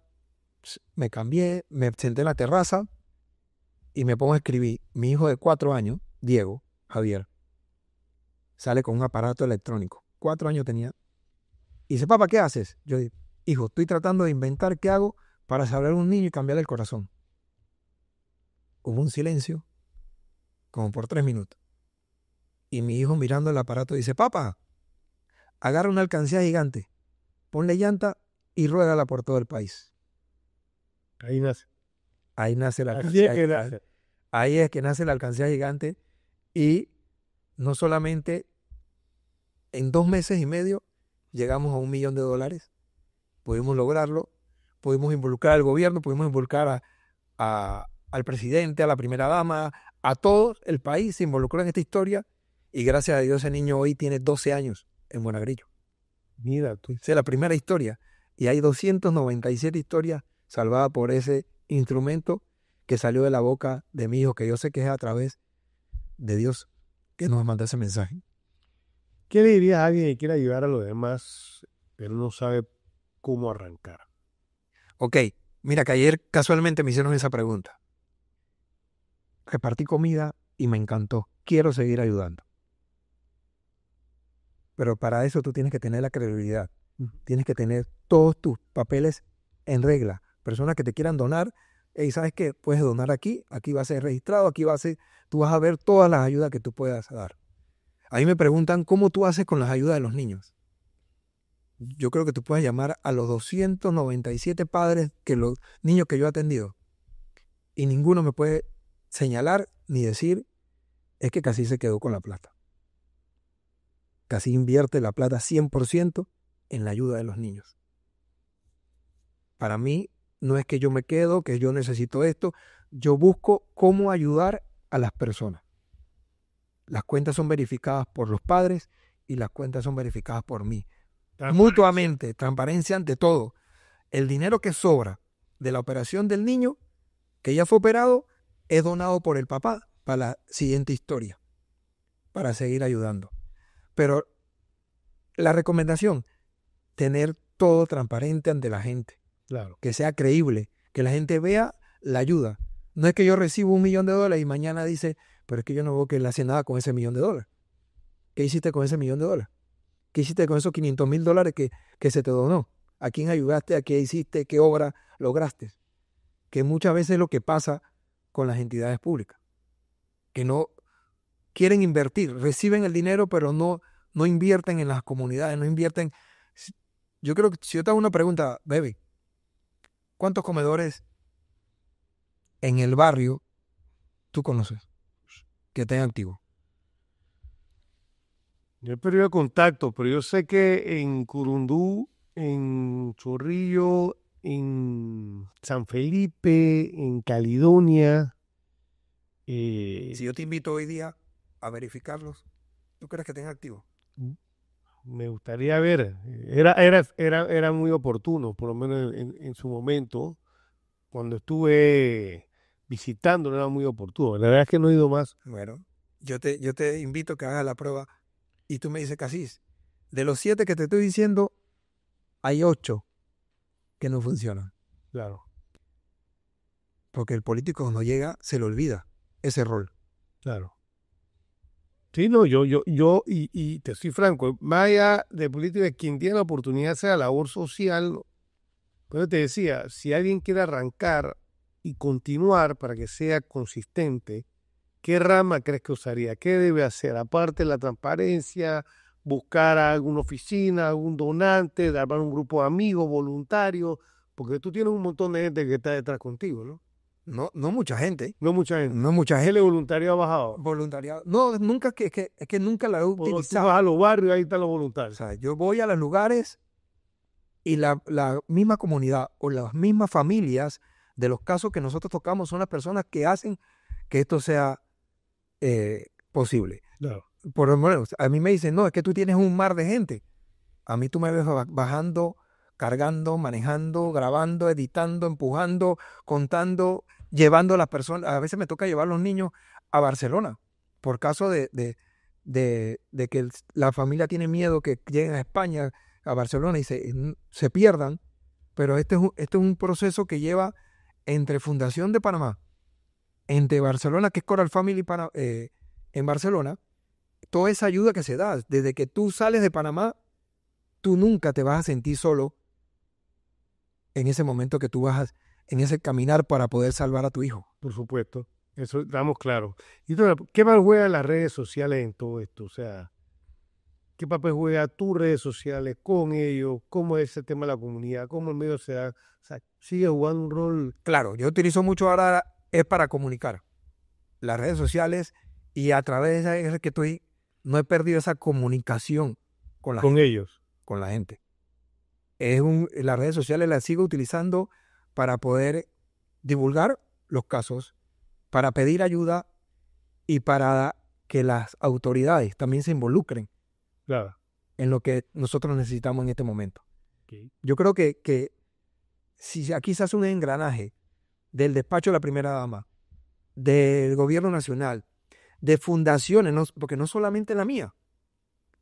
me cambié, me senté en la terraza y me pongo a escribir. Mi hijo de 4 años, Diego, Javier, sale con un aparato electrónico. 4 años tenía. Y dice, papá, ¿qué haces? Yo digo, hijo, estoy tratando de inventar qué hago para salvar a un niño y cambiarle el corazón. Hubo un silencio, como por 3 minutos. Y mi hijo mirando el aparato dice, papá, agarra una alcancía gigante, ponle llanta y ruégala por todo el país. Ahí nace. Ahí nace la Así alcancía es que gigante. nace. Ahí es que nace la alcancía gigante y no solamente en 2 meses y medio llegamos a $1 millón. Pudimos lograrlo, pudimos involucrar al gobierno, pudimos involucrar al presidente, a la primera dama, a todo el país se involucró en esta historia y gracias a Dios ese niño hoy tiene 12 años en Buenagrillo. Mira tú. Esa es la primera historia y hay 297 historias salvadas por ese instrumento que salió de la boca de mi hijo, que yo sé que es a través de Dios que nos manda ese mensaje. ¿Qué le dirías a alguien que quiere ayudar a los demás, pero no sabe cómo arrancar? Ok, mira que ayer casualmente me hicieron esa pregunta. Repartí comida y me encantó. Quiero seguir ayudando. Pero para eso tú tienes que tener la credibilidad. Tienes que tener todos tus papeles en regla. Personas que te quieran donar, y ¿sabes qué? Puedes donar aquí va a ser registrado, tú vas a ver todas las ayudas que tú puedas dar. A mí me preguntan, ¿cómo tú haces con las ayudas de los niños? Yo creo que tú puedes llamar a los 297 padres los niños que yo he atendido y ninguno me puede señalar ni decir es que casi se quedó con la plata. Casi invierte la plata 100% en la ayuda de los niños. Para mí no es que yo me quedo, que yo necesito esto, yo busco cómo ayudar a las personas. Las cuentas son verificadas por los padres y las cuentas son verificadas por mí. Mutuamente, transparencia ante todo. El dinero que sobra de la operación del niño, que ya fue operado, es donado por el papá para la siguiente historia, para seguir ayudando. Pero la recomendación, tener todo transparente ante la gente. Claro. Que sea creíble, que la gente vea la ayuda. No es que yo recibo $1 millón y mañana dice, pero es que yo no veo que él hace nada con ese $1 millón. ¿Qué hiciste con ese $1 millón? ¿Qué hiciste con esos $500,000 que se te donó? ¿A quién ayudaste? ¿A qué hiciste? ¿Qué obra lograste? Que muchas veces es lo que pasa con las entidades públicas. Que no quieren invertir, reciben el dinero, pero no invierten en las comunidades, no invierten. Yo creo que si yo te hago una pregunta, baby, ¿cuántos comedores en el barrio tú conoces que estén activos? Yo he perdido contacto, pero yo sé que en Curundú, en Chorrillo, en San Felipe, en Caledonia. Si yo te invito hoy día a verificarlos, ¿tú crees que estén activos? Me gustaría ver. Era muy oportuno, por lo menos en su momento. Cuando estuve visitando, era muy oportuno. La verdad es que no he ido más. Bueno, yo te invito a que hagas la prueba y tú me dices, Casís, de los 7 que te estoy diciendo, hay 8 que no funcionan. Claro. Porque el político cuando llega se le olvida ese rol. Claro. Sí, no, y te soy franco, más allá de política, quien tiene la oportunidad de hacer la labor social, pues te decía, si alguien quiere arrancar y continuar para que sea consistente, ¿qué rama crees que usaría? ¿Qué debe hacer? Aparte de la transparencia, buscar a alguna oficina, algún donante, armar un grupo de amigos, voluntarios, porque tú tienes un montón de gente que está detrás contigo, ¿no? No, no mucha gente. No mucha gente. No mucha ¿El gente. voluntariado ha bajado? Voluntariado. No, nunca, es que nunca la he Tú utilizado. vas a los barrios, ahí están los O voluntarios. sea, yo voy a los lugares y la misma comunidad o las mismas familias de los casos que nosotros tocamos son las personas que hacen que esto sea posible. Claro. Por lo menos, a mí me dicen, no, es que tú tienes un mar de gente. A mí tú me ves bajando, cargando, manejando, grabando, editando, empujando, contando, llevando a las personas. A veces me toca llevar a los niños a Barcelona por caso de que la familia tiene miedo que lleguen a España, a Barcelona y se pierdan. Pero este es un proceso que lleva entre Fundación de Panamá, entre Barcelona, que es Coral Family en Barcelona, toda esa ayuda que se da. Desde que tú sales de Panamá, tú nunca te vas a sentir solo en ese momento que tú vas en ese caminar para poder salvar a tu hijo. Por supuesto, eso estamos claros. Y entonces, ¿qué papel juegan las redes sociales en todo esto? O sea, ¿qué papel juega tus redes sociales con ellos? ¿Cómo es ese tema de la comunidad? ¿Cómo el medio se da? O sea, ¿sigue jugando un rol? Claro, yo utilizo mucho ahora es para comunicar las redes sociales y a través de esa es que no he perdido esa comunicación con la Con gente. ellos. Con la gente. Las redes sociales las sigo utilizando para poder divulgar los casos, para pedir ayuda y para que las autoridades también se involucren Claro. en lo que nosotros necesitamos en este momento. Okay. Yo creo que si aquí se hace un engranaje del despacho de la primera dama, del gobierno nacional, de fundaciones, porque no solamente la mía,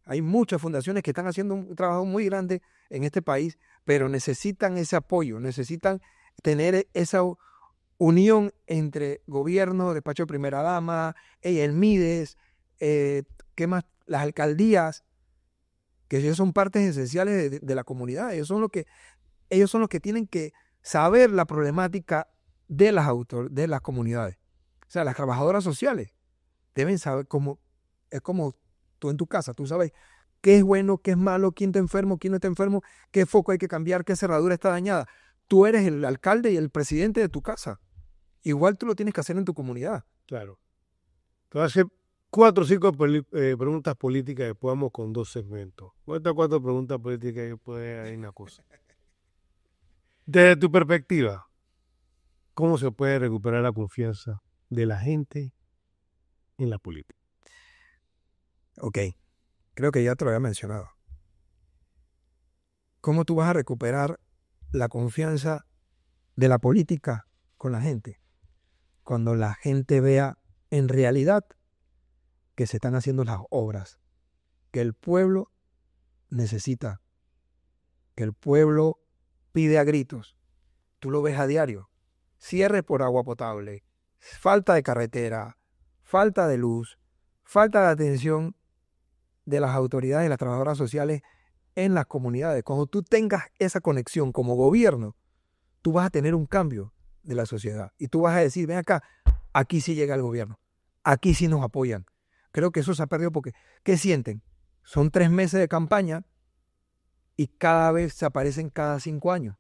hay muchas fundaciones que están haciendo un trabajo muy grande en este país, pero necesitan ese apoyo, necesitan tener esa unión entre gobierno, despacho de primera dama, el MIDES, ¿qué más? Las alcaldías, que ellos son partes esenciales de la comunidad. Ellos son los que tienen que saber la problemática de las comunidades. O sea, las trabajadoras sociales deben saber es como tú en tu casa, tú sabes qué es bueno, qué es malo, quién está enfermo, quién no está enfermo, qué foco hay que cambiar, qué cerradura está dañada. Tú eres el alcalde y el presidente de tu casa. Igual tú lo tienes que hacer en tu comunidad. Claro. Te voy a hacer 4 o 5 preguntas políticas y después vamos con 2 segmentos. Estas 4 preguntas políticas y después hay una cosa. Desde tu perspectiva, ¿cómo se puede recuperar la confianza de la gente en la política? Ok, creo que ya te lo había mencionado. ¿Cómo tú vas a recuperar la confianza de la política con la gente? Cuando la gente vea en realidad que se están haciendo las obras, que el pueblo necesita, que el pueblo pide a gritos. Tú lo ves a diario. Cierres por agua potable, falta de carretera, falta de luz, falta de atención de las autoridades y las trabajadoras sociales en las comunidades. Cuando tú tengas esa conexión como gobierno, tú vas a tener un cambio de la sociedad. Y tú vas a decir, ven acá, aquí sí llega el gobierno, aquí sí nos apoyan. Creo que eso se ha perdido porque, ¿qué sienten? Son 3 meses de campaña y cada vez se aparecen cada 5 años.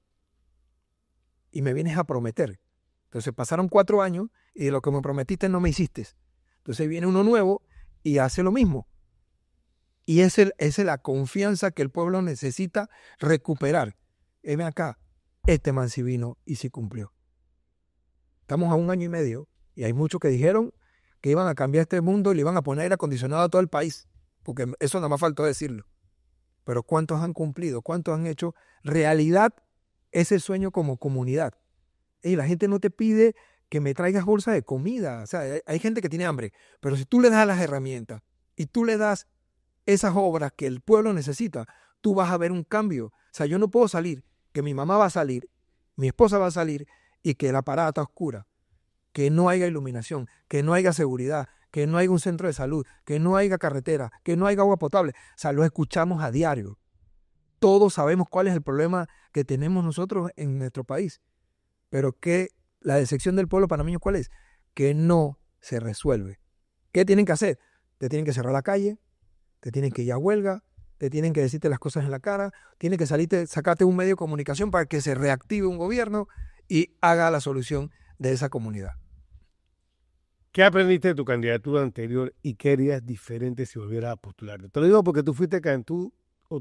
Y me vienes a prometer. Entonces pasaron 4 años y de lo que me prometiste no me hiciste. Entonces viene uno nuevo y hace lo mismo. Y esa es la confianza que el pueblo necesita recuperar. Ven acá, este man sí vino y sí cumplió. Estamos a 1 año y medio y hay muchos que dijeron que iban a cambiar este mundo y le iban a poner aire acondicionado a todo el país, porque eso nada más faltó decirlo. Pero ¿cuántos han cumplido? ¿Cuántos han hecho realidad ese sueño como comunidad? Y la gente no te pide que me traigas bolsa de comida. O sea, hay gente que tiene hambre, pero si tú le das las herramientas y tú le das esas obras que el pueblo necesita, tú vas a ver un cambio. O sea, yo no puedo salir, que mi mamá va a salir, mi esposa va a salir y que la parada está oscura, que no haya iluminación, que no haya seguridad, que no haya un centro de salud, que no haya carretera, que no haya agua potable. O sea, lo escuchamos a diario. Todos sabemos cuál es el problema que tenemos nosotros en nuestro país. Pero que la decepción del pueblo panameño, ¿cuál es? Que no se resuelve. ¿Qué tienen que hacer? Te tienen que cerrar la calle, te tienen que ir a huelga, te tienen que decirte las cosas en la cara, tienen que sacarte un medio de comunicación para que se reactive un gobierno y haga la solución de esa comunidad. ¿Qué aprendiste de tu candidatura anterior y qué harías diferente si volvieras a postularte? Te lo digo porque tú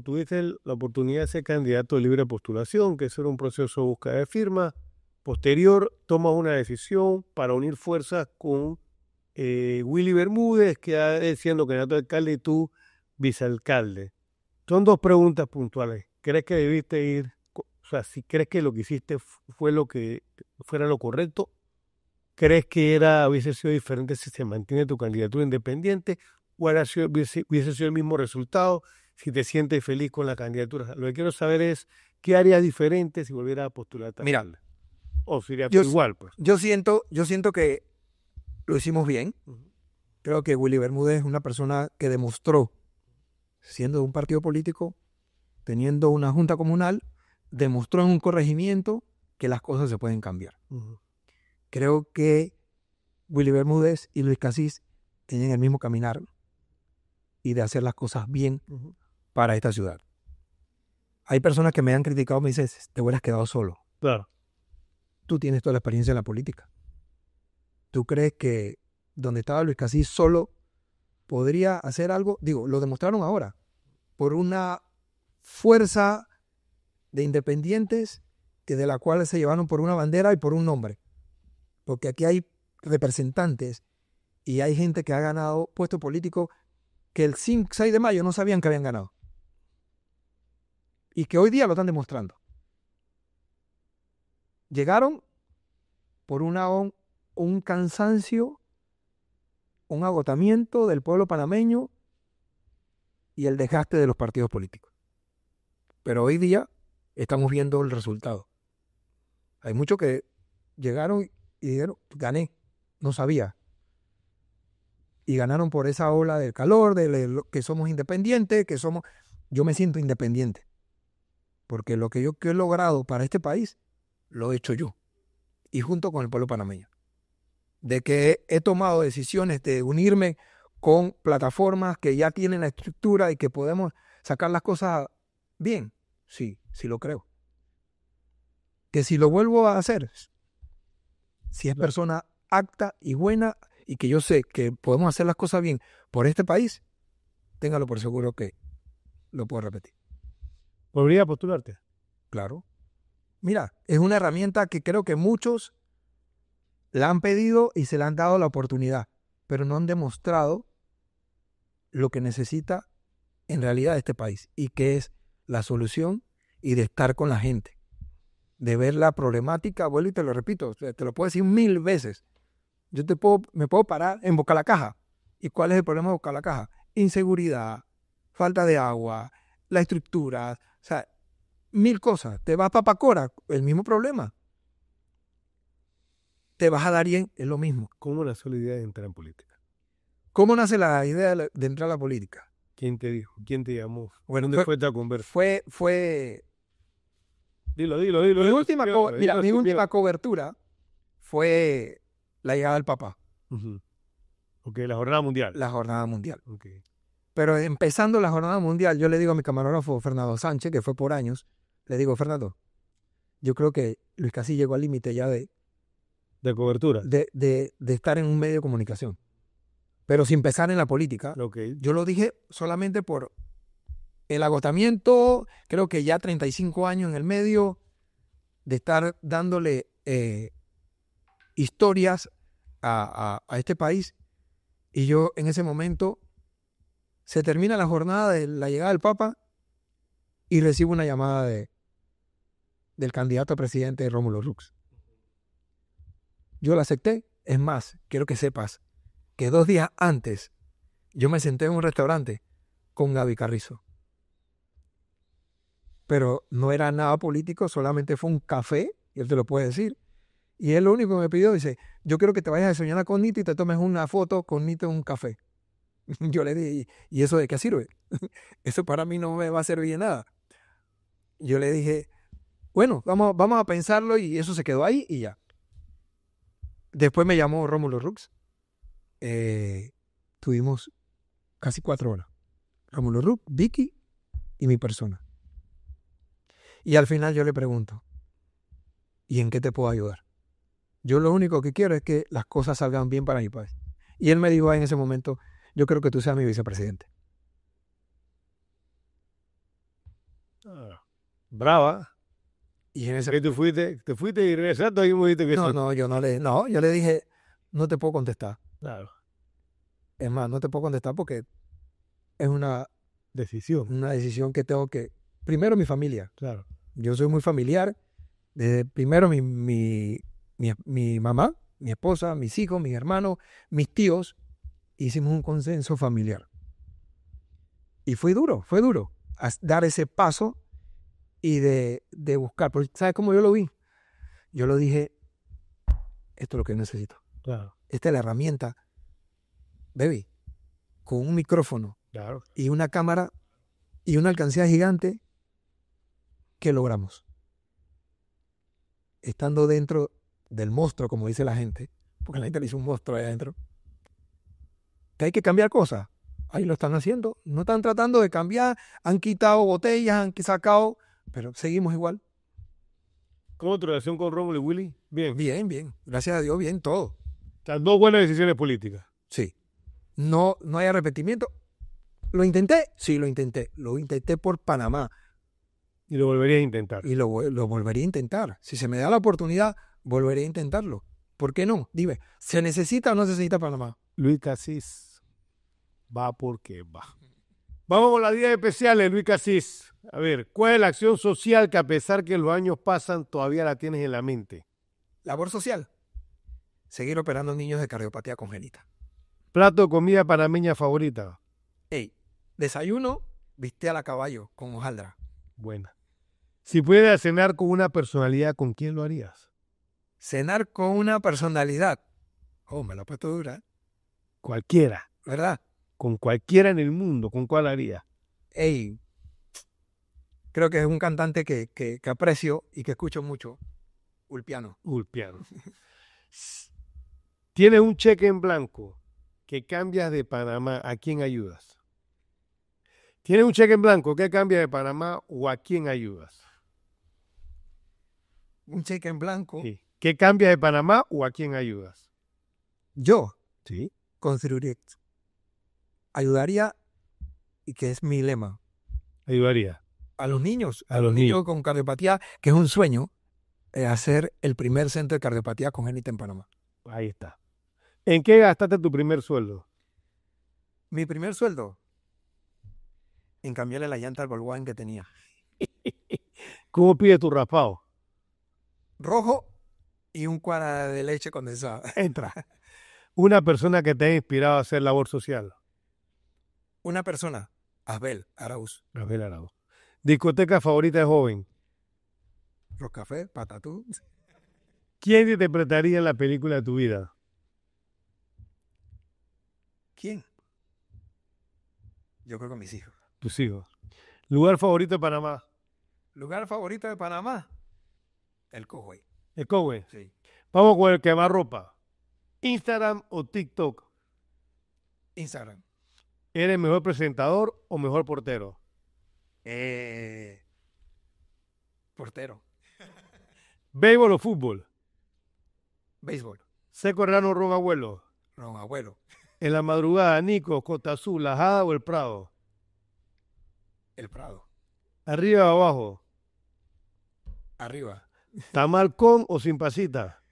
tuviste la oportunidad de ser candidato de libre postulación, que eso era un proceso de búsqueda de firmas. Posterior, tomas una decisión para unir fuerzas con Willy Bermúdez, que siendo candidato a alcalde y tú vicealcalde. Son dos preguntas puntuales. ¿Crees que debiste ir? O sea, si crees que lo que hiciste fuera lo correcto, ¿crees que hubiese sido diferente si se mantiene tu candidatura independiente o hubiese sido el mismo resultado si te sientes feliz con la candidatura? Lo que quiero saber es qué harías diferente si volvieras a postularte. Mira, o sería igual, pues. Yo siento que lo hicimos bien. Creo que Willy Bermúdez es una persona que demostró, siendo de un partido político, teniendo una junta comunal, demostró en un corregimiento que las cosas se pueden cambiar. Creo que Willy Bermúdez y Luis Casís tienen el mismo caminar y de hacer las cosas bien para esta ciudad. Hay personas que me han criticado, me dicen, te hubieras quedado solo. Claro. Tú tienes toda la experiencia en la política. ¿Tú crees que donde estaba Luis Casís solo podría hacer algo? Digo, lo demostraron ahora por una fuerza de independientes de la cual se llevaron por una bandera y por un nombre. Porque aquí hay representantes y hay gente que ha ganado puestos políticos que el 6 de mayo no sabían que habían ganado. Y que hoy día lo están demostrando. Llegaron por un cansancio, un agotamiento del pueblo panameño y el desgaste de los partidos políticos. Pero hoy día estamos viendo el resultado. Hay muchos que llegaron y dijeron, gané, no sabía. Y ganaron por esa ola del calor, que somos independientes, yo me siento independiente. Porque lo que yo he logrado para este país, lo he hecho yo. Y junto con el pueblo panameño. De que he tomado decisiones de unirme con plataformas que ya tienen la estructura y que podemos sacar las cosas bien. Sí lo creo. Que si lo vuelvo a hacer, si es persona apta y buena y que yo sé que podemos hacer las cosas bien por este país, téngalo por seguro que lo puedo repetir. ¿Volvería a postularte? Claro. Mira, es una herramienta que creo que muchos la han pedido y se le han dado la oportunidad, pero no han demostrado lo que necesita en realidad este país y que es la solución y de estar con la gente, de ver la problemática. Vuelvo y te lo repito, te lo puedo decir 1000 veces. Yo me puedo parar en Boca la Caja. ¿Y cuál es el problema de Boca la Caja? Inseguridad, falta de agua, la estructura, o sea, 1000 cosas. Te vas para Pacora, el mismo problema. Te vas a Darién, es lo mismo. ¿Cómo nació la idea de entrar en política? ¿Cómo nace la idea de entrar a la política? ¿Quién te dijo? ¿Quién te llamó? Bueno, ¿Dónde fue esta conversa? Fue... Dilo. Mi última cobertura fue la llegada del Papa. Ok, la jornada mundial. La jornada mundial. Okay. Pero empezando la jornada mundial, yo le digo a mi camarógrafo Fernando Sánchez, que fue por años, le digo, Fernando, yo creo que Luis Casís llegó al límite ya de cobertura. De estar en un medio de comunicación. Pero sin empezar en la política. Okay. Yo lo dije solamente por el agotamiento, creo que ya 35 años en el medio, de estar dándole historias a este país. Y yo en ese momento se termina la jornada de la llegada del Papa y recibo una llamada del candidato a presidente Rómulo Rux. Yo la acepté. Es más, quiero que sepas que 2 días antes yo me senté en un restaurante con Gaby Carrizo. Pero no era nada político, solamente fue un café, y él te lo puede decir. Y él lo único que me pidió, dice, yo quiero que te vayas a desayunar con Nito y te tomes una foto con Nito en un café. Yo le dije, ¿y eso de qué sirve? Eso para mí no me va a servir de nada. Yo le dije, bueno, vamos a pensarlo, y eso se quedó ahí y ya. Después me llamó Rómulo Rux. Tuvimos casi 4 horas. Rómulo Rux, Vicky y mi persona. Y al final yo le pregunto, ¿y en qué te puedo ayudar? Yo lo único que quiero es que las cosas salgan bien para mi país. Y él me dijo en ese momento, yo creo que tú seas mi vicepresidente. Brava. Y en ese ¿Qué te fuiste y regresaste ahí me dijiste que sí. yo le dije, no te puedo contestar. Claro. Es más, no te puedo contestar porque es una decisión que tengo que... Primero, mi familia. Claro. Yo soy muy familiar. Desde primero mi mamá, mi esposa, mis hijos, mis hermanos, mis tíos, hicimos un consenso familiar. Y fue duro dar ese paso y de buscar. Porque, ¿sabes cómo yo lo vi? Yo lo dije, esto es lo que necesito. Claro. Esta es la herramienta, baby, con un micrófono Claro. y una cámara y una alcancía gigante que logramos. Estando dentro del monstruo, como dice la gente, porque la gente le hizo un monstruo ahí adentro, que hay que cambiar cosas. Ahí lo están haciendo. No están tratando de cambiar, han quitado botellas, han sacado, pero seguimos igual. ¿Cómo tu relación con Rómulo y Willy? Bien. Bien. Gracias a Dios, bien todo. O sea, 2 buenas decisiones políticas. Sí. No hay arrepentimiento. ¿Lo intenté? Sí, lo intenté. Lo intenté por Panamá. Y lo volverías a intentar. Y lo volvería a intentar. Si se me da la oportunidad, volveré a intentarlo. ¿Por qué no? Dime, ¿se necesita o no se necesita Panamá? Luis Casís va porque va. Vamos con las días especiales, Luis Casís. A ver, ¿cuál es la acción social que a pesar que los años pasan todavía la tienes en la mente? Labor social. Seguir operando niños de cardiopatía congénita. Plato de comida panameña favorita. Desayuno, bistec a caballo con hojaldra. Buena. Si pudieras cenar con una personalidad, ¿con quién lo harías? Cenar con una personalidad. Me la he puesto dura, Cualquiera. ¿verdad? Con cualquiera en el mundo, ¿con cuál harías? Creo que es un cantante que aprecio y que escucho mucho. Ulpiano. Tienes un cheque en blanco que cambias de Panamá, ¿a quién ayudas? Tienes un cheque en blanco que cambias de Panamá o ¿a quién ayudas? Un cheque en blanco. Sí. ¿Qué cambias de Panamá o a quién ayudas? Yo Sí. construiría, ayudaría, y que es mi lema, Ayudaría. a los niños. A los niños. Con cardiopatía, que es un sueño, hacer el primer centro de cardiopatía congénita en Panamá. Ahí está. ¿En qué gastaste tu primer sueldo? Mi primer sueldo, en cambiarle la llanta al Volkswagen que tenía. ¿Cómo pides tu raspado? Rojo y un cuara de leche condensada. Entra. Una persona que te ha inspirado a hacer labor social. Una persona, Abel Arauz. Rafael Arado. Discoteca favorita de joven. Roscafé, Patatú. ¿Quién te interpretaría en la película de tu vida? ¿Quién? Yo creo que mis hijos. Tus hijos. Lugar favorito de Panamá. ¿Lugar favorito de Panamá? El Cojuey. El Cowe. Sí. Vamos con el quemarropa. ¿Instagram o TikTok? Instagram. ¿Eres mejor presentador o mejor portero? Portero. ¿Béisbol o fútbol? Béisbol. ¿Seco Herrano Ron Abuelo? Ron Abuelo. ¿En la madrugada, Nico, Costa Azul, La Jada o el Prado? El Prado. ¿Arriba o abajo? Arriba. ¿Tamal con o sin pasita?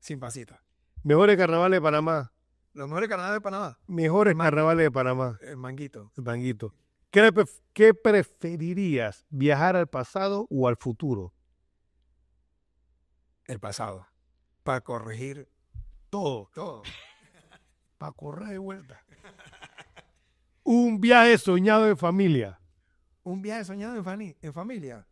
Sin pasita. ¿Mejores carnavales de Panamá? Los mejores carnavales de Panamá. Mejores carnavales de Panamá. El Manguito. El Manguito. ¿Qué preferirías? ¿Viajar al pasado o al futuro? El pasado. Para corregir todo. Para correr de vuelta. Un viaje soñado en familia. Un viaje soñado en familia.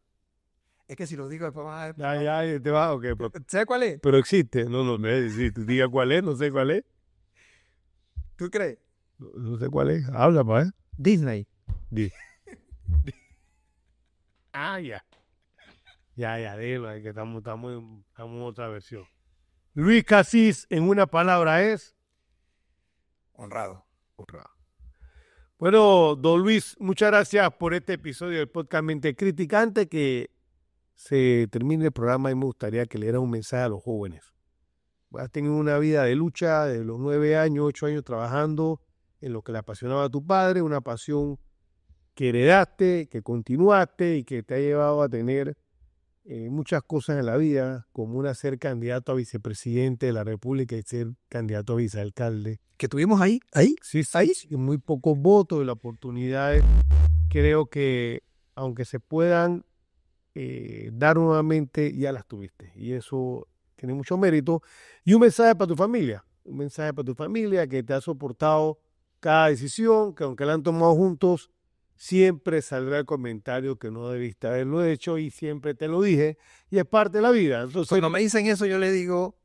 Es que si lo digo después vas a... Ya, te va, ok. ¿Sabes cuál es? Pero existe. No, si tú digas cuál es, no sé cuál es. ¿Tú crees? No sé cuál es. Habla, pa, Disney. Ya. Ya, dilo, que estamos en otra versión. Luis Casís, en una palabra, es... Honrado. Bueno, don Luis, muchas gracias por este episodio del podcast Mente Crítica. Antes que se termine el programa, y me gustaría que le diera un mensaje a los jóvenes. Has tenido una vida de lucha de los 9 años, 8 años trabajando en lo que le apasionaba a tu padre, una pasión que heredaste, que continuaste y que te ha llevado a tener muchas cosas en la vida, como una ser candidato a vicepresidente de la República y ser candidato a vicealcalde. Que tuvimos ahí, Sí, muy pocos votos y las oportunidades. Creo que aunque se puedan dar nuevamente, ya las tuviste. Y eso tiene mucho mérito. Y un mensaje para tu familia. Un mensaje para tu familia que te ha soportado cada decisión, que aunque la han tomado juntos, siempre saldrá el comentario que no debiste haberlo hecho y siempre te lo dije. Y es parte de la vida. Entonces, cuando me dicen eso, yo le digo,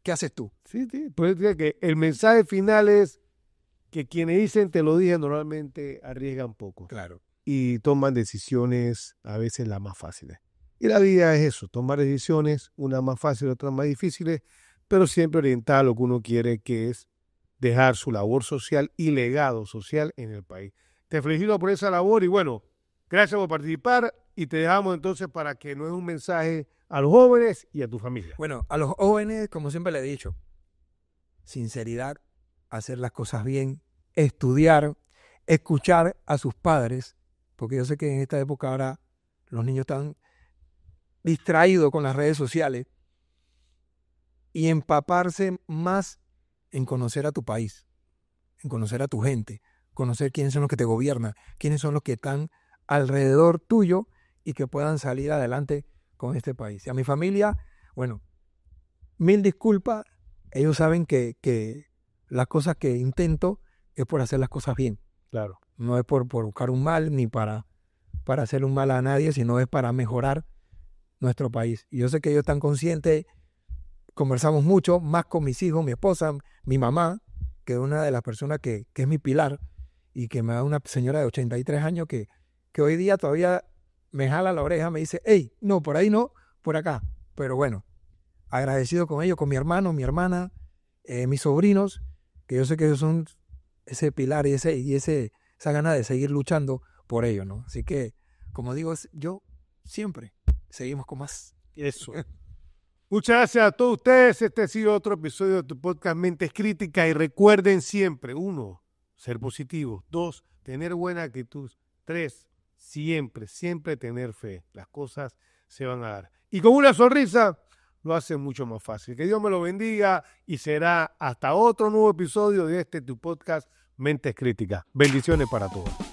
¿qué haces tú? Sí, pues que el mensaje final es que quienes dicen te lo dije normalmente arriesgan poco. Claro. Y toman decisiones a veces las más fáciles. Y la vida es eso, tomar decisiones, unas más fáciles, otras más difíciles, pero siempre orientada a lo que uno quiere, que es dejar su labor social y legado social en el país. Te felicito por esa labor y bueno, gracias por participar y te dejamos entonces para que nos des un mensaje a los jóvenes y a tu familia. Bueno, a los jóvenes, como siempre le he dicho, sinceridad, hacer las cosas bien, estudiar, escuchar a sus padres, porque yo sé que en esta época ahora los niños están distraídos con las redes sociales, y empaparse más en conocer a tu país, en conocer a tu gente, conocer quiénes son los que te gobiernan, quiénes son los que están alrededor tuyo y que puedan salir adelante con este país. Y a mi familia, bueno, 1000 disculpas, ellos saben que las cosas que intento es por hacer las cosas bien. Claro. No es por buscar un mal ni para hacer un mal a nadie, sino es para mejorar nuestro país. Y yo sé que ellos están conscientes, conversamos mucho, más con mis hijos, mi esposa, mi mamá, que es una de las personas que es mi pilar y que me da una señora de 83 años que hoy día todavía me jala la oreja, me dice, hey, no, por ahí no, por acá. Pero bueno, agradecido con ellos, con mi hermano, mi hermana, mis sobrinos, que yo sé que ellos son ese pilar y esa gana de seguir luchando por ellos, ¿no? Así que, como digo, yo siempre seguimos con más. Eso. Muchas gracias a todos ustedes. Este ha sido otro episodio de tu podcast Mentes Críticas y recuerden siempre, 1, ser positivos, 2, tener buena actitud, 3, siempre tener fe. Las cosas se van a dar. Y con una sonrisa lo hace mucho más fácil. Que Dios me lo bendiga y será hasta otro nuevo episodio de tu podcast Mentes Críticas. Bendiciones para todos.